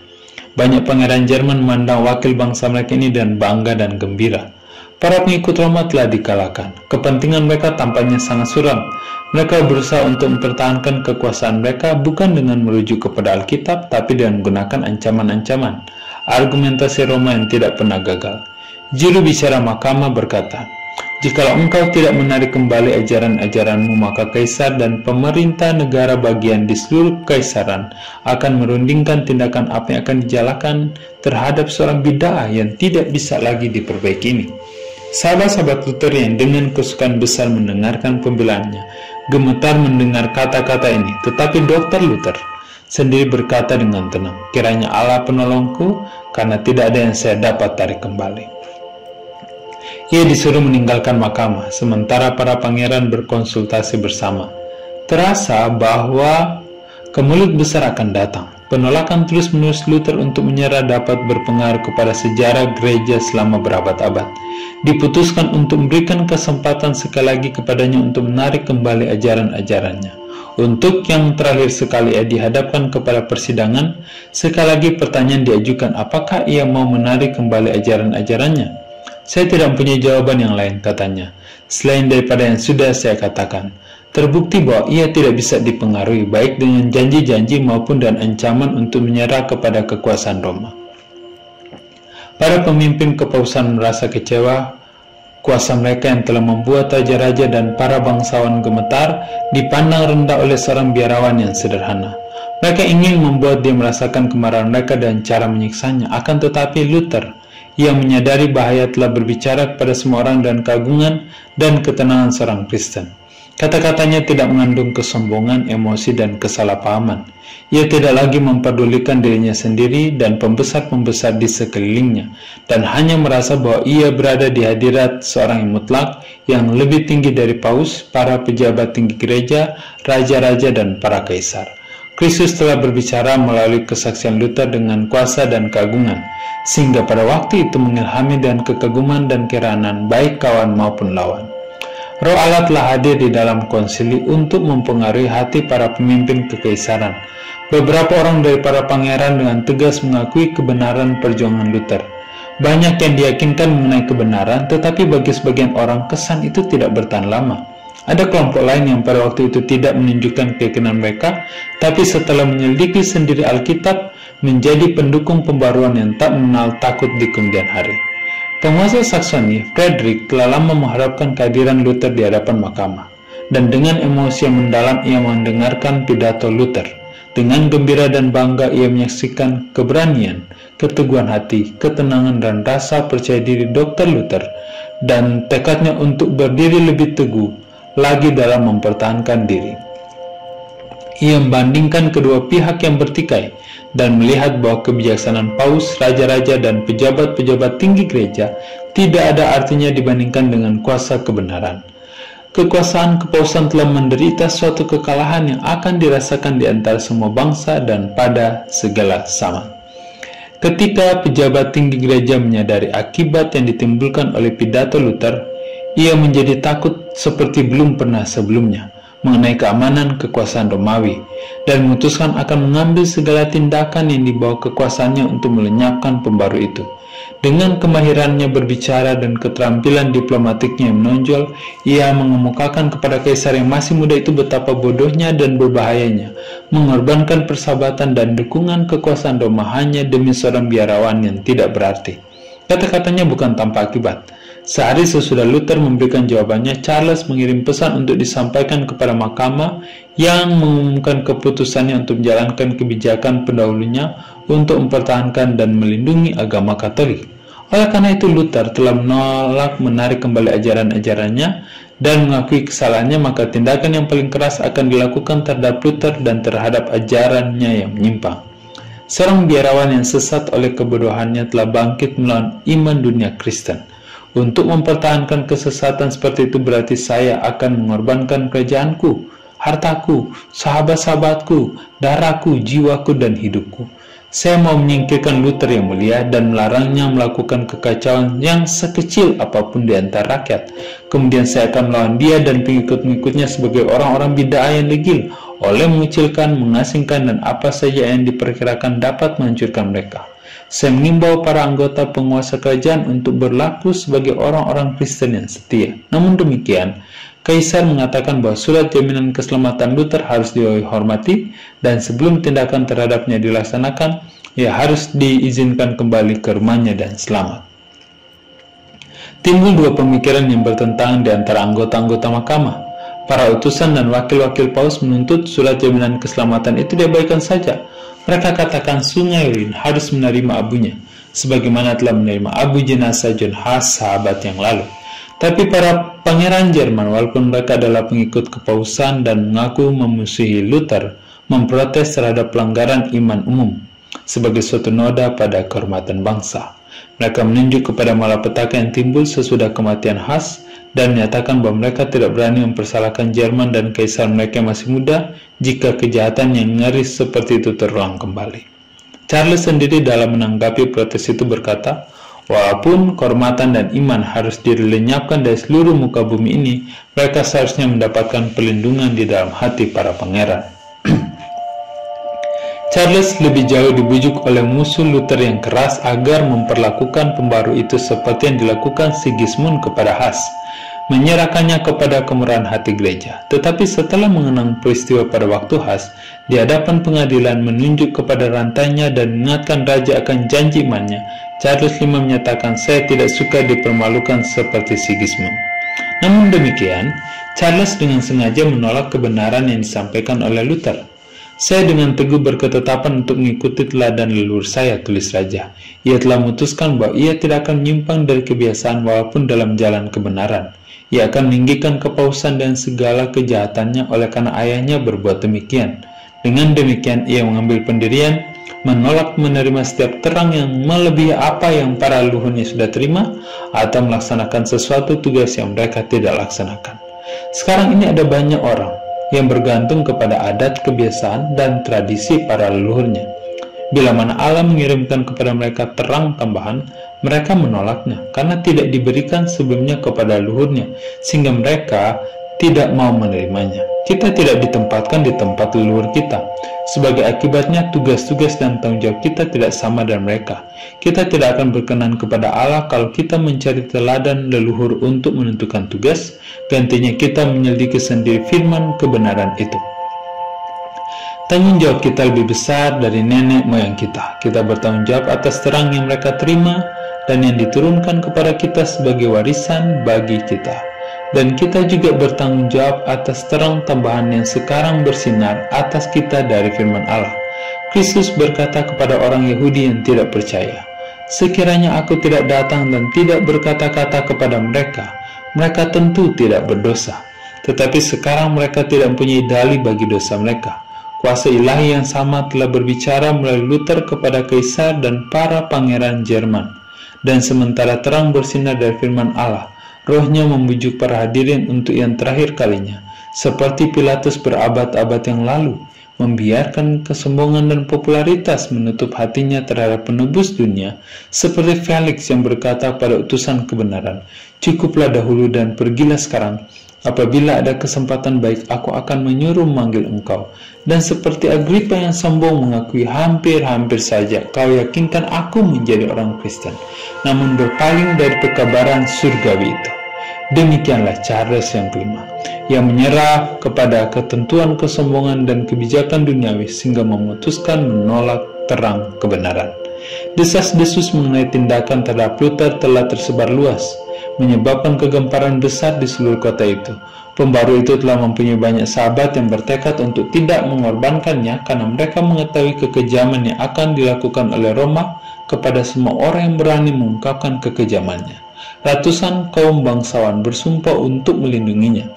Banyak pangeran Jerman memandang wakil bangsa mereka ini dan bangga dan gembira. Para pengikut Roma telah dikalahkan. Kepentingan mereka tampaknya sangat suram. Mereka berusaha untuk mempertahankan kekuasaan mereka bukan dengan merujuk kepada Alkitab, tapi dengan menggunakan ancaman-ancaman. Argumentasi Roma yang tidak pernah gagal. Juru bicara mahkamah berkata, "Jikalau engkau tidak menarik kembali ajaran-ajaranmu, maka kaisar dan pemerintah negara bagian di seluruh kekaisaran akan merundingkan tindakan apa yang akan dijalankan terhadap seorang bid'ah yang tidak bisa lagi diperbaiki ini." Sahabat-sahabat Luther yang dengan kesukaan besar mendengarkan pembelaannya gemetar mendengar kata-kata ini, tetapi Dr. Luther sendiri berkata dengan tenang, "Kiranya Allah penolongku, karena tidak ada yang saya dapat tarik kembali." Ia disuruh meninggalkan mahkamah, sementara para pangeran berkonsultasi bersama. Terasa bahwa kemelut besar akan datang. Penolakan terus-menerus Luther untuk menyerah dapat berpengaruh kepada sejarah gereja selama berabad-abad. Diputuskan untuk memberikan kesempatan sekali lagi kepadanya untuk menarik kembali ajaran-ajarannya. Untuk yang terakhir sekali ia dihadapkan kepada persidangan, sekali lagi pertanyaan diajukan, apakah ia mau menarik kembali ajaran-ajarannya? "Saya tidak mempunyai jawaban yang lain," katanya, "selain daripada yang sudah saya katakan." Terbukti bahwa ia tidak bisa dipengaruhi baik dengan janji-janji maupun dan ancaman untuk menyerah kepada kekuasaan Roma. Para pemimpin kepausan merasa kecewa. Kuasa mereka yang telah membuat raja-raja dan para bangsawan gemetar dipandang rendah oleh seorang biarawan yang sederhana. Mereka ingin membuat dia merasakan kemarahan mereka dan cara menyiksanya. Akan tetapi Luther yang menyadari bahaya telah berbicara kepada semua orang dan keagungan dan ketenangan seorang Kristen. Kata-katanya tidak mengandung kesombongan, emosi, dan kesalahpahaman. Ia tidak lagi memperdulikan dirinya sendiri dan pembesar-pembesar di sekelilingnya, dan hanya merasa bahwa ia berada di hadirat seorang yang mutlak, yang lebih tinggi dari paus, para pejabat tinggi gereja, raja-raja, dan para kaisar. Kristus telah berbicara melalui kesaksian Luther dengan kuasa dan keagungan, sehingga pada waktu itu mengilhami dan kekaguman dan keheranan baik kawan maupun lawan. Roh Allah telah hadir di dalam konsili untuk mempengaruhi hati para pemimpin kekaisaran. Beberapa orang dari para pangeran dengan tegas mengakui kebenaran perjuangan Luther. Banyak yang diyakinkan mengenai kebenaran, tetapi bagi sebagian orang kesan itu tidak bertahan lama. Ada kelompok lain yang pada waktu itu tidak menunjukkan keyakinan mereka, tapi setelah menyelidiki sendiri Alkitab, menjadi pendukung pembaruan yang tak mengenal takut di kemudian hari. Penguasa Saksoni, Frederick, telah lama mengharapkan kehadiran Luther di hadapan mahkamah, dan dengan emosi yang mendalam ia mendengarkan pidato Luther. Dengan gembira dan bangga ia menyaksikan keberanian, keteguhan hati, ketenangan dan rasa percaya diri Dr. Luther, dan tekadnya untuk berdiri lebih teguh lagi dalam mempertahankan diri. Ia membandingkan kedua pihak yang bertikai, dan melihat bahwa kebijaksanaan paus, raja-raja, dan pejabat-pejabat tinggi gereja tidak ada artinya dibandingkan dengan kuasa kebenaran. Kekuasaan kepausan telah menderita suatu kekalahan yang akan dirasakan di antara semua bangsa dan pada segala zaman. Ketika pejabat tinggi gereja menyadari akibat yang ditimbulkan oleh pidato Luther, ia menjadi takut seperti belum pernah sebelumnya mengenai keamanan kekuasaan Romawi, dan memutuskan akan mengambil segala tindakan yang dibawa kekuasaannya untuk melenyapkan pembaru itu. Dengan kemahirannya berbicara dan keterampilan diplomatiknya yang menonjol, ia mengemukakan kepada kaisar yang masih muda itu betapa bodohnya dan berbahayanya mengorbankan persahabatan dan dukungan kekuasaan Roma hanya demi seorang biarawan yang tidak berarti. Kata-katanya bukan tanpa akibat. Sehari sesudah Luther memberikan jawabannya, Charles mengirim pesan untuk disampaikan kepada mahkamah yang mengumumkan keputusannya untuk menjalankan kebijakan pendahulunya untuk mempertahankan dan melindungi agama Katolik. Oleh karena itu Luther telah menolak menarik kembali ajaran-ajarannya dan mengakui kesalahannya, maka tindakan yang paling keras akan dilakukan terhadap Luther dan terhadap ajarannya yang menyimpang. Seorang biarawan yang sesat oleh kebodohannya telah bangkit melawan iman dunia Kristen. Untuk mempertahankan kesesatan seperti itu berarti saya akan mengorbankan kerajaanku. hartaku, sahabat-sahabatku, darahku, jiwaku, dan hidupku. Saya mau menyingkirkan Luther yang mulia dan melarangnya melakukan kekacauan yang sekecil apapun di antara rakyat. Kemudian saya akan melawan dia dan pengikut-pengikutnya sebagai orang-orang bid'ah yang legil, oleh mengucilkan, mengasingkan, dan apa saja yang diperkirakan dapat menghancurkan mereka. Saya mengimbau para anggota penguasa kerajaan untuk berlaku sebagai orang-orang Kristen yang setia. Namun demikian, Kaisar mengatakan bahwa surat jaminan keselamatan Luther harus dihormati, dan sebelum tindakan terhadapnya dilaksanakan, ia harus diizinkan kembali ke rumahnya dan selamat. Timbul dua pemikiran yang bertentangan di antara anggota-anggota mahkamah. Para utusan dan wakil-wakil Paus menuntut surat jaminan keselamatan itu diabaikan saja. Mereka katakan Sungai Rhine harus menerima abunya, sebagaimana telah menerima abu jenazah John Huss sahabat yang lalu. Tapi para pangeran Jerman, walaupun mereka adalah pengikut kepausan dan mengaku memusuhi Luther, memprotes terhadap pelanggaran iman umum sebagai suatu noda pada kehormatan bangsa. Mereka menunjuk kepada malapetaka yang timbul sesudah kematian Huss dan menyatakan bahwa mereka tidak berani mempersalahkan Jerman dan kaisar mereka yang masih muda jika kejahatan yang ngeri seperti itu terulang kembali. Charles sendiri dalam menanggapi protes itu berkata, walaupun kehormatan dan iman harus dilenyapkan dari seluruh muka bumi ini, mereka seharusnya mendapatkan perlindungan di dalam hati para pangeran. Charles lebih jauh dibujuk oleh musuh Luther yang keras agar memperlakukan pembaru itu seperti yang dilakukan Sigismund kepada Huss, menyerahkannya kepada kemurahan hati gereja. Tetapi setelah mengenang peristiwa pada waktu Huss, di hadapan pengadilan menunjuk kepada rantainya dan mengingatkan raja akan janji imannya, Charles V menyatakan, saya tidak suka dipermalukan seperti Sigismund. Namun demikian, Charles dengan sengaja menolak kebenaran yang disampaikan oleh Luther. Saya dengan teguh berketetapan untuk mengikuti teladan leluhur saya, tulis raja. Ia telah memutuskan bahwa ia tidak akan menyimpang dari kebiasaan walaupun dalam jalan kebenaran. Ia akan meninggikan kepausan dan segala kejahatannya oleh karena ayahnya berbuat demikian. Dengan demikian, ia mengambil pendirian, menolak menerima setiap terang yang melebihi apa yang para leluhurnya sudah terima, atau melaksanakan sesuatu tugas yang mereka tidak laksanakan. Sekarang ini ada banyak orang yang bergantung kepada adat, kebiasaan, dan tradisi para leluhurnya. Bila mana Allah mengirimkan kepada mereka terang tambahan, mereka menolaknya karena tidak diberikan sebelumnya kepada leluhurnya, sehingga mereka tidak mau menerimanya. Kita tidak ditempatkan di tempat leluhur kita. Sebagai akibatnya, tugas-tugas dan tanggung jawab kita tidak sama dengan mereka. Kita tidak akan berkenan kepada Allah kalau kita mencari teladan leluhur untuk menentukan tugas, gantinya kita menyelidiki sendiri firman kebenaran itu. Tanggung jawab kita lebih besar dari nenek moyang kita. Kita bertanggung jawab atas terang yang mereka terima dan yang diturunkan kepada kita sebagai warisan bagi kita. Dan kita juga bertanggung jawab atas terang tambahan yang sekarang bersinar atas kita dari firman Allah. Kristus berkata kepada orang Yahudi yang tidak percaya, sekiranya aku tidak datang dan tidak berkata-kata kepada mereka, mereka tentu tidak berdosa. Tetapi sekarang mereka tidak mempunyai dalih bagi dosa mereka. Kuasa ilahi yang sama telah berbicara melalui Luther kepada kaisar dan para pangeran Jerman. Dan sementara terang bersinar dari firman Allah, Rohnya membujuk para hadirin untuk yang terakhir kalinya, seperti Pilatus berabad-abad yang lalu, membiarkan kesombongan dan popularitas menutup hatinya terhadap penebus dunia, seperti Felix yang berkata pada utusan kebenaran, cukuplah dahulu dan pergilah sekarang, apabila ada kesempatan baik aku akan menyuruh memanggil engkau. Dan seperti Agripa yang sombong mengakui, hampir-hampir saja kau yakinkan aku menjadi orang Kristen, namun berpaling dari pekabaran surgawi itu. Demikianlah Charles yang kelima, yang menyerah kepada ketentuan kesombongan dan kebijakan duniawi sehingga memutuskan menolak terang kebenaran. Desas-desus mengenai tindakan terhadap Luther telah tersebar luas, menyebabkan kegemparan besar di seluruh kota itu. Pembaru itu telah mempunyai banyak sahabat yang bertekad untuk tidak mengorbankannya karena mereka mengetahui kekejaman yang akan dilakukan oleh Roma kepada semua orang yang berani mengungkapkan kekejamannya. Ratusan kaum bangsawan bersumpah untuk melindunginya.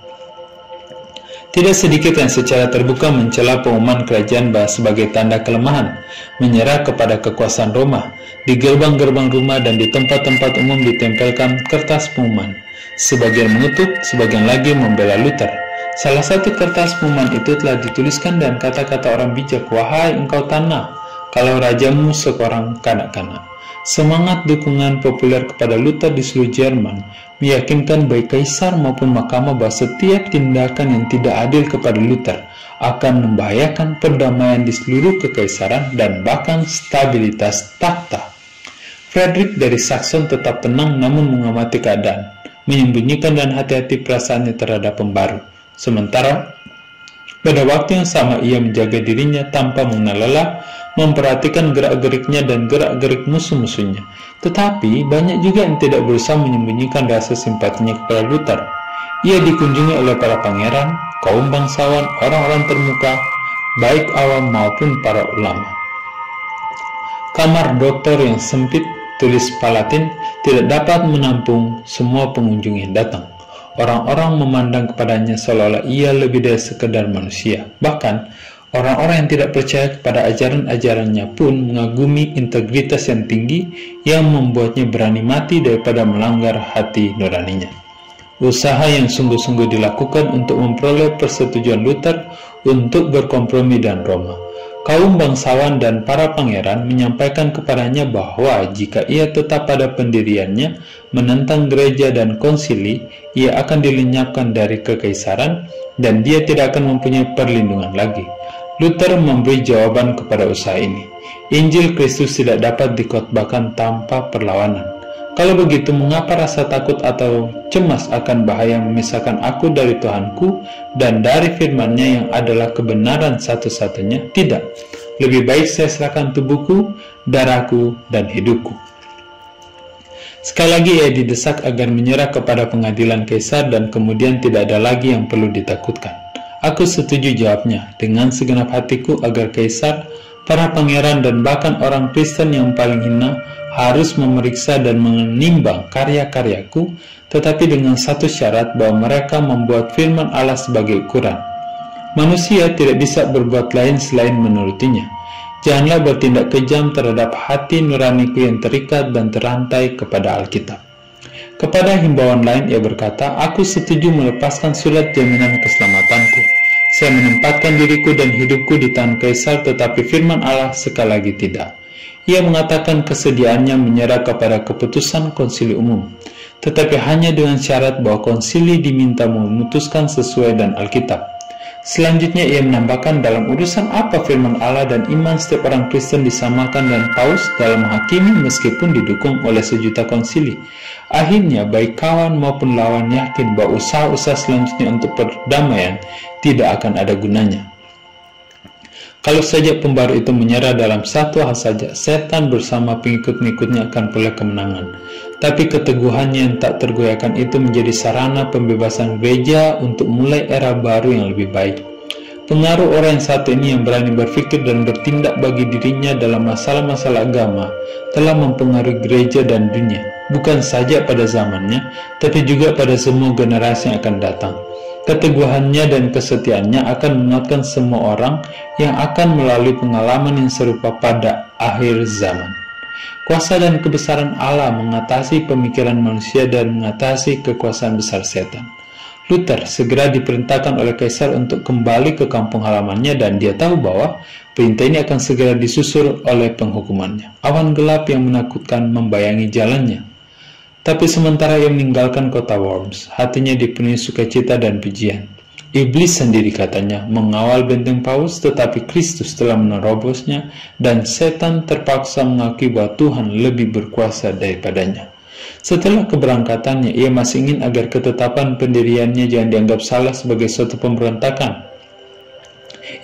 Tidak sedikit yang secara terbuka mencela pengumuman kerajaan sebagai tanda kelemahan, menyerah kepada kekuasaan Roma. Di gerbang-gerbang rumah dan di tempat-tempat umum ditempelkan kertas pengumuman. Sebagian mengutuk, sebagian lagi membela Luther. Salah satu kertas pengumuman itu telah dituliskan dengan kata-kata orang bijak, "Wahai engkau tanah, kalau rajamu seorang kanak-kanak." Semangat dukungan populer kepada Luther di seluruh Jerman meyakinkan baik kaisar maupun mahkamah bahwa setiap tindakan yang tidak adil kepada Luther akan membahayakan perdamaian di seluruh kekaisaran dan bahkan stabilitas takhta. Frederick dari Saxon tetap tenang namun mengamati keadaan, menyembunyikan dan hati-hati perasaannya terhadap pembaru. Sementara pada waktu yang sama ia menjaga dirinya tanpa mengenal lelah, memperhatikan gerak-geriknya dan gerak-gerik musuh-musuhnya. Tetapi banyak juga yang tidak berusaha menyembunyikan rasa simpatinya kepada Luther. Ia dikunjungi oleh para pangeran, kaum bangsawan, orang-orang termuka, baik awam maupun para ulama. Kamar dokter yang sempit, tulis Palatin, tidak dapat menampung semua pengunjung yang datang. Orang-orang memandang kepadanya seolah-olah ia lebih dari sekedar manusia. Bahkan, orang-orang yang tidak percaya kepada ajaran-ajarannya pun mengagumi integritas yang tinggi yang membuatnya berani mati daripada melanggar hati nuraninya. Usaha yang sungguh-sungguh dilakukan untuk memperoleh persetujuan Luther untuk berkompromi dengan Roma. Kaum bangsawan dan para pangeran menyampaikan kepadanya bahwa jika ia tetap pada pendiriannya menentang gereja dan konsili, ia akan dilenyapkan dari kekaisaran dan dia tidak akan mempunyai perlindungan lagi. Luther memberi jawaban kepada usaha ini. Injil Kristus tidak dapat dikhotbahkan tanpa perlawanan. Kalau begitu, mengapa rasa takut atau cemas akan bahaya memisahkan aku dari Tuhanku dan dari firman-Nya yang adalah kebenaran satu-satunya? Tidak. Lebih baik saya serahkan tubuhku, darahku, dan hidupku. Sekali lagi ia didesak agar menyerah kepada pengadilan kaisar dan kemudian tidak ada lagi yang perlu ditakutkan. Aku setuju, jawabnya, dengan segenap hatiku agar kaisar, para pangeran, dan bahkan orang Kristen yang paling hina harus memeriksa dan menimbang karya-karyaku, tetapi dengan satu syarat, bahwa mereka membuat firman Allah sebagai ukuran. Manusia tidak bisa berbuat lain selain menurutinya. Janganlah bertindak kejam terhadap hati nuraniku yang terikat dan terantai kepada Alkitab. Kepada himbauan lain ia berkata, aku setuju melepaskan surat jaminan keselamatanku. Saya menempatkan diriku dan hidupku di tangan kaisar, tetapi firman Allah sekali lagi tidak. Ia mengatakan kesediaannya menyerah kepada keputusan konsili umum, tetapi hanya dengan syarat bahwa konsili diminta memutuskan sesuai dengan Alkitab. Selanjutnya ia menambahkan, dalam urusan apa firman Allah dan iman setiap orang Kristen disamakan dengan Paus dalam menghakimi meskipun didukung oleh sejuta konsili. Akhirnya baik kawan maupun lawan yakin bahwa usaha-usaha selanjutnya untuk perdamaian tidak akan ada gunanya. Kalau saja pembaru itu menyerah dalam satu hal saja, setan bersama pengikut-pengikutnya akan peroleh kemenangan. Tapi keteguhannya yang tak tergoyahkan itu menjadi sarana pembebasan gereja untuk mulai era baru yang lebih baik. Pengaruh orang yang satu ini yang berani berpikir dan bertindak bagi dirinya dalam masalah-masalah agama telah mempengaruhi gereja dan dunia, bukan saja pada zamannya, tapi juga pada semua generasi yang akan datang. Keteguhannya dan kesetiaannya akan menguatkan semua orang yang akan melalui pengalaman yang serupa pada akhir zaman. Kuasa dan kebesaran Allah mengatasi pemikiran manusia dan mengatasi kekuasaan besar setan. Luther segera diperintahkan oleh kaisar untuk kembali ke kampung halamannya dan dia tahu bahwa perintah ini akan segera disusul oleh penghukumannya. Awan gelap yang menakutkan membayangi jalannya. Tapi sementara ia meninggalkan kota Worms, hatinya dipenuhi sukacita dan pujian. Iblis sendiri, katanya, mengawal benteng Paus, tetapi Kristus telah menerobosnya dan setan terpaksa mengakui bahwa Tuhan lebih berkuasa daripadanya. Setelah keberangkatannya, ia masih ingin agar ketetapan pendiriannya jangan dianggap salah sebagai suatu pemberontakan.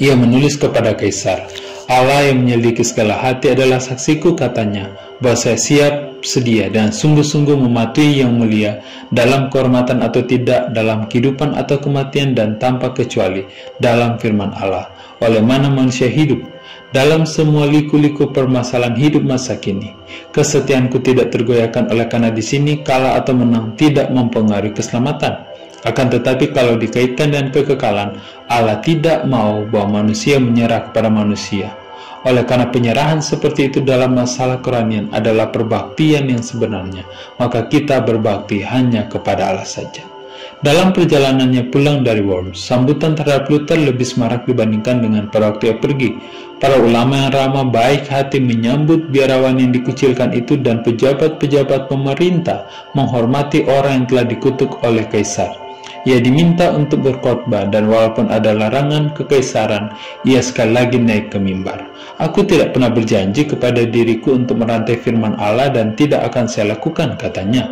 Ia menulis kepada kaisar, Allah yang menyelidiki segala hati adalah saksiku, katanya, bahwa saya siap, sedia, dan sungguh-sungguh mematuhi yang mulia dalam kehormatan atau tidak, dalam kehidupan atau kematian, dan tanpa kecuali dalam firman Allah, oleh mana manusia hidup, dalam semua liku-liku permasalahan hidup masa kini. Kesetiaanku tidak tergoyahkan oleh karena di sini kalah atau menang tidak mempengaruhi keselamatan. Akan tetapi kalau dikaitkan dengan kekekalan, Allah tidak mau bahwa manusia menyerah kepada manusia. Oleh karena penyerahan seperti itu dalam masalah kerohanian adalah perbaktian yang sebenarnya, maka kita berbakti hanya kepada Allah saja. Dalam perjalanannya pulang dari Worms, sambutan terhadap Luther lebih semarak dibandingkan dengan pada waktu ia pergi. Para ulama yang ramah baik hati menyambut biarawan yang dikucilkan itu, dan pejabat-pejabat pemerintah menghormati orang yang telah dikutuk oleh kaisar. Ia diminta untuk berkhotbah, dan walaupun ada larangan kekaisaran, ia sekali lagi naik ke mimbar. Aku tidak pernah berjanji kepada diriku untuk merantai firman Allah, dan tidak akan saya lakukan, katanya.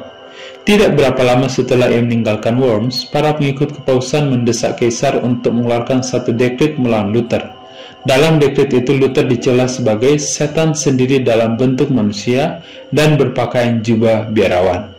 Tidak berapa lama setelah ia meninggalkan Worms, para pengikut kepausan mendesak kaisar untuk mengeluarkan satu dekret melawan Luther. Dalam dekret itu, Luther dicela sebagai setan sendiri dalam bentuk manusia dan berpakaian jubah biarawan.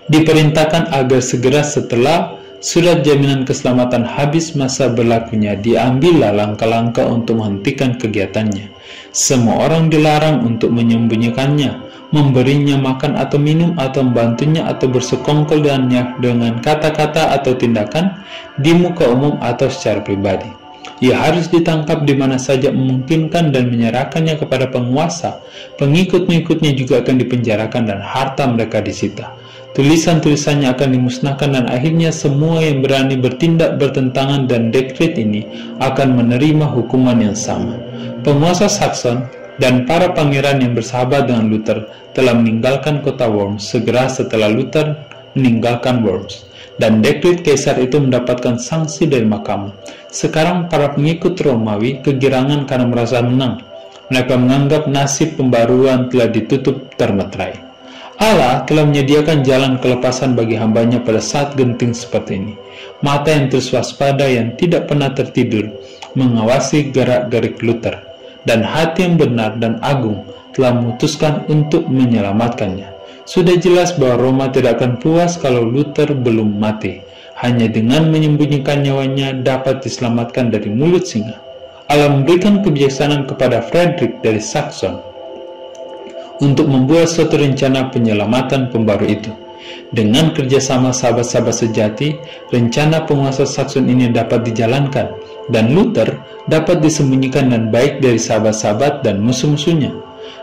Diperintahkan agar segera setelah surat jaminan keselamatan habis masa berlakunya, diambillah langkah-langkah untuk menghentikan kegiatannya. Semua orang dilarang untuk menyembunyikannya, memberinya makan atau minum, atau membantunya atau bersekongkol dengannya dengan kata-kata atau tindakan di muka umum atau secara pribadi. Ia harus ditangkap di mana saja memungkinkan dan menyerahkannya kepada penguasa. Pengikut-pengikutnya juga akan dipenjarakan dan harta mereka disita. Tulisan-tulisannya akan dimusnahkan, dan akhirnya semua yang berani bertindak bertentangan dan dekret ini akan menerima hukuman yang sama. Penguasa Saxon dan para pangeran yang bersahabat dengan Luther telah meninggalkan kota Worms segera setelah Luther meninggalkan Worms, dan dekret kaisar itu mendapatkan sanksi dari mahkamah. Sekarang para pengikut Romawi kegirangan karena merasa menang. Mereka menganggap nasib pembaruan telah ditutup termeterai. Allah telah menyediakan jalan kelepasan bagi hambanya pada saat genting seperti ini. Mata yang terus waspada, yang tidak pernah tertidur, mengawasi gerak-gerik Luther, dan hati yang benar dan agung telah memutuskan untuk menyelamatkannya. Sudah jelas bahwa Roma tidak akan puas kalau Luther belum mati. Hanya dengan menyembunyikan nyawanya dapat diselamatkan dari mulut singa. Allah memberikan kebijaksanaan kepada Frederick dari Saxon untuk membuat suatu rencana penyelamatan pembaru itu. Dengan kerjasama sahabat-sahabat sejati, rencana penguasa Saxon ini dapat dijalankan, dan Luther dapat disembunyikan dan baik dari sahabat-sahabat dan musuh-musuhnya.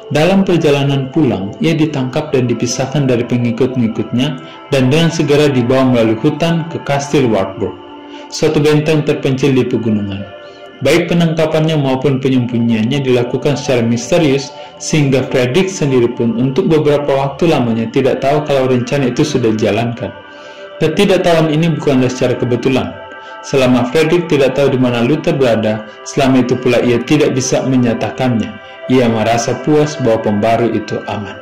Dalam perjalanan pulang, ia ditangkap dan dipisahkan dari pengikut-pengikutnya, dan dengan segera dibawa melalui hutan ke Kastil Wartburg, suatu benteng terpencil di pegunungan. Baik penangkapannya maupun penyembunyiannya dilakukan secara misterius, sehingga Frederick sendiri pun untuk beberapa waktu lamanya tidak tahu kalau rencana itu sudah dijalankan. Ketidaktahuan ini bukanlah secara kebetulan. Selama Frederick tidak tahu di mana Luther berada, selama itu pula ia tidak bisa menyatakannya. Ia merasa puas bahwa pembaru itu aman.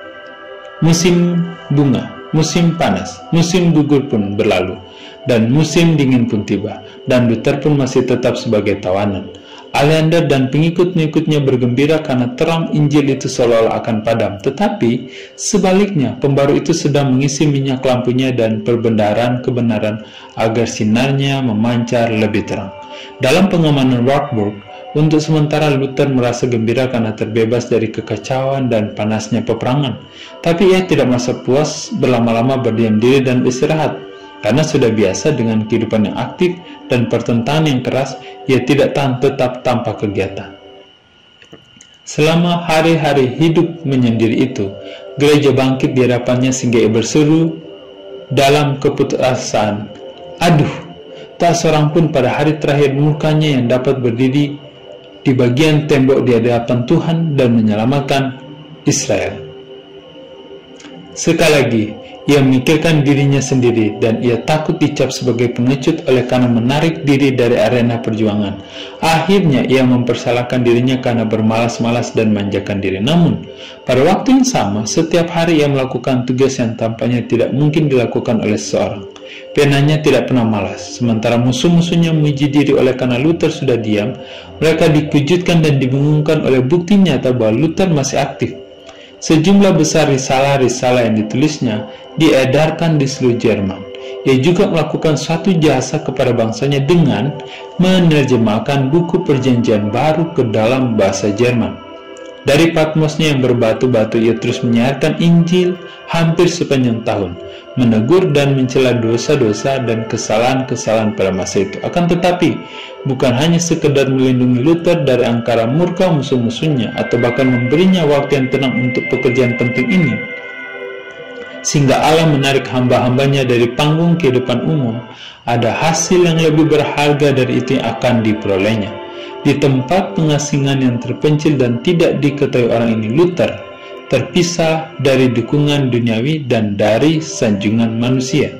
Musim bunga, musim panas, musim gugur pun berlalu, dan musim dingin pun tiba, dan Luther pun masih tetap sebagai tawanan. Aleander dan pengikut-pengikutnya bergembira karena terang Injil itu seolah-olah akan padam. Tetapi sebaliknya, pembaru itu sedang mengisi minyak lampunya dan perbendaharaan kebenaran agar sinarnya memancar lebih terang. Dalam pengamanan Wartburg, untuk sementara Luther merasa gembira karena terbebas dari kekacauan dan panasnya peperangan. Tapi ia tidak merasa puas berlama-lama berdiam diri dan beristirahat. Karena sudah biasa dengan kehidupan yang aktif dan pertentangan yang keras, ia tidak tahan tetap tanpa kegiatan. Selama hari-hari hidup menyendiri itu, gereja bangkit di hadapannya sehingga ia berseru dalam keputusasaan, "Aduh, tak seorang pun pada hari terakhir mukanya yang dapat berdiri di bagian tembok di hadapan Tuhan dan menyelamatkan Israel." Sekali lagi, ia memikirkan dirinya sendiri, dan ia takut dicap sebagai pengecut oleh karena menarik diri dari arena perjuangan. Akhirnya ia mempersalahkan dirinya karena bermalas-malas dan manjakan diri. Namun, pada waktu yang sama, setiap hari ia melakukan tugas yang tampaknya tidak mungkin dilakukan oleh seseorang. Penanya tidak pernah malas. Sementara musuh-musuhnya memuji diri oleh karena Luther sudah diam, mereka dikejutkan dan dibingungkan oleh bukti nyata bahwa Luther masih aktif. Sejumlah besar risalah-risalah yang ditulisnya diedarkan di seluruh Jerman. Ia juga melakukan suatu jasa kepada bangsanya dengan menerjemahkan buku perjanjian baru ke dalam bahasa Jerman. Dari Patmosnya yang berbatu-batu, ia terus menyiarkan Injil hampir sepanjang tahun, menegur dan mencela dosa-dosa dan kesalahan-kesalahan pada masa itu. Akan tetapi, bukan hanya sekedar melindungi Luther dari angkara murka musuh-musuhnya atau bahkan memberinya waktu yang tenang untuk pekerjaan penting ini. sehingga Allah menarik hamba-hambanya dari panggung kehidupan umum, ada hasil yang lebih berharga dari itu yang akan diperolehnya. Di tempat pengasingan yang terpencil dan tidak diketahui orang ini, Luther terpisah dari dukungan duniawi dan dari sanjungan manusia.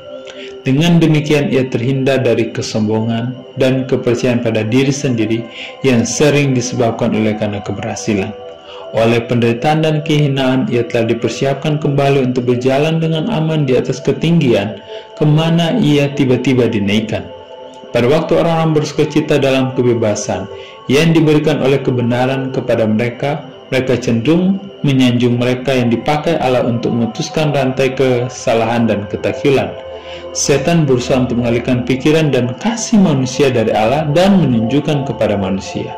Dengan demikian ia terhindar dari kesombongan dan kepercayaan pada diri sendiri yang sering disebabkan oleh karena keberhasilan. Oleh penderitaan dan kehinaan, ia telah dipersiapkan kembali untuk berjalan dengan aman di atas ketinggian kemana ia tiba-tiba dinaikkan. Pada waktu orang-orang bersukacita dalam kebebasan yang diberikan oleh kebenaran kepada mereka, mereka cenderung menyanjung mereka yang dipakai Allah untuk memutuskan rantai kesalahan dan ketakilan. Setan berusaha untuk mengalihkan pikiran dan kasih manusia dari Allah dan menunjukkan kepada manusia.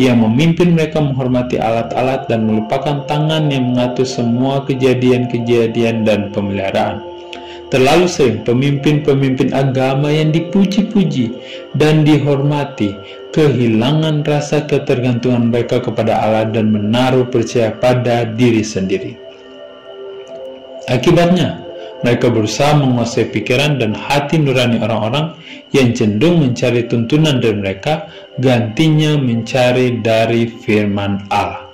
Ia memimpin mereka menghormati alat-alat dan melupakan tangan yang mengatur semua kejadian-kejadian dan pemeliharaan. Terlalu sering pemimpin-pemimpin agama yang dipuji-puji dan dihormati kehilangan rasa ketergantungan mereka kepada Allah dan menaruh percaya pada diri sendiri. Akibatnya, mereka berusaha menguasai pikiran dan hati nurani orang-orang yang cenderung mencari tuntunan dari mereka, gantinya mencari dari firman Allah.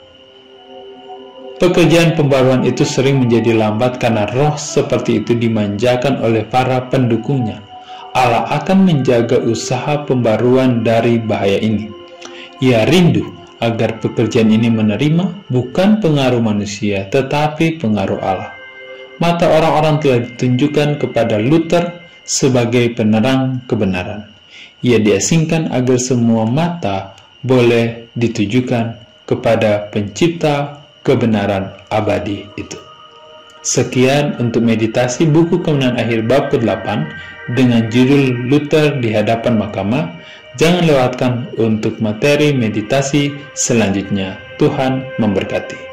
Pekerjaan pembaruan itu sering menjadi lambat karena roh seperti itu dimanjakan oleh para pendukungnya. Allah akan menjaga usaha pembaruan dari bahaya ini. Ia rindu agar pekerjaan ini menerima bukan pengaruh manusia, tetapi pengaruh Allah. Mata orang-orang telah ditunjukkan kepada Luther sebagai penerang kebenaran. Ia diasingkan agar semua mata boleh ditujukan kepada pencipta kebenaran abadi itu. Sekian untuk meditasi buku Kemenangan Akhir bab ke-8 dengan judul Luther di hadapan mahkamah. Jangan lewatkan untuk materi meditasi selanjutnya. Tuhan memberkati.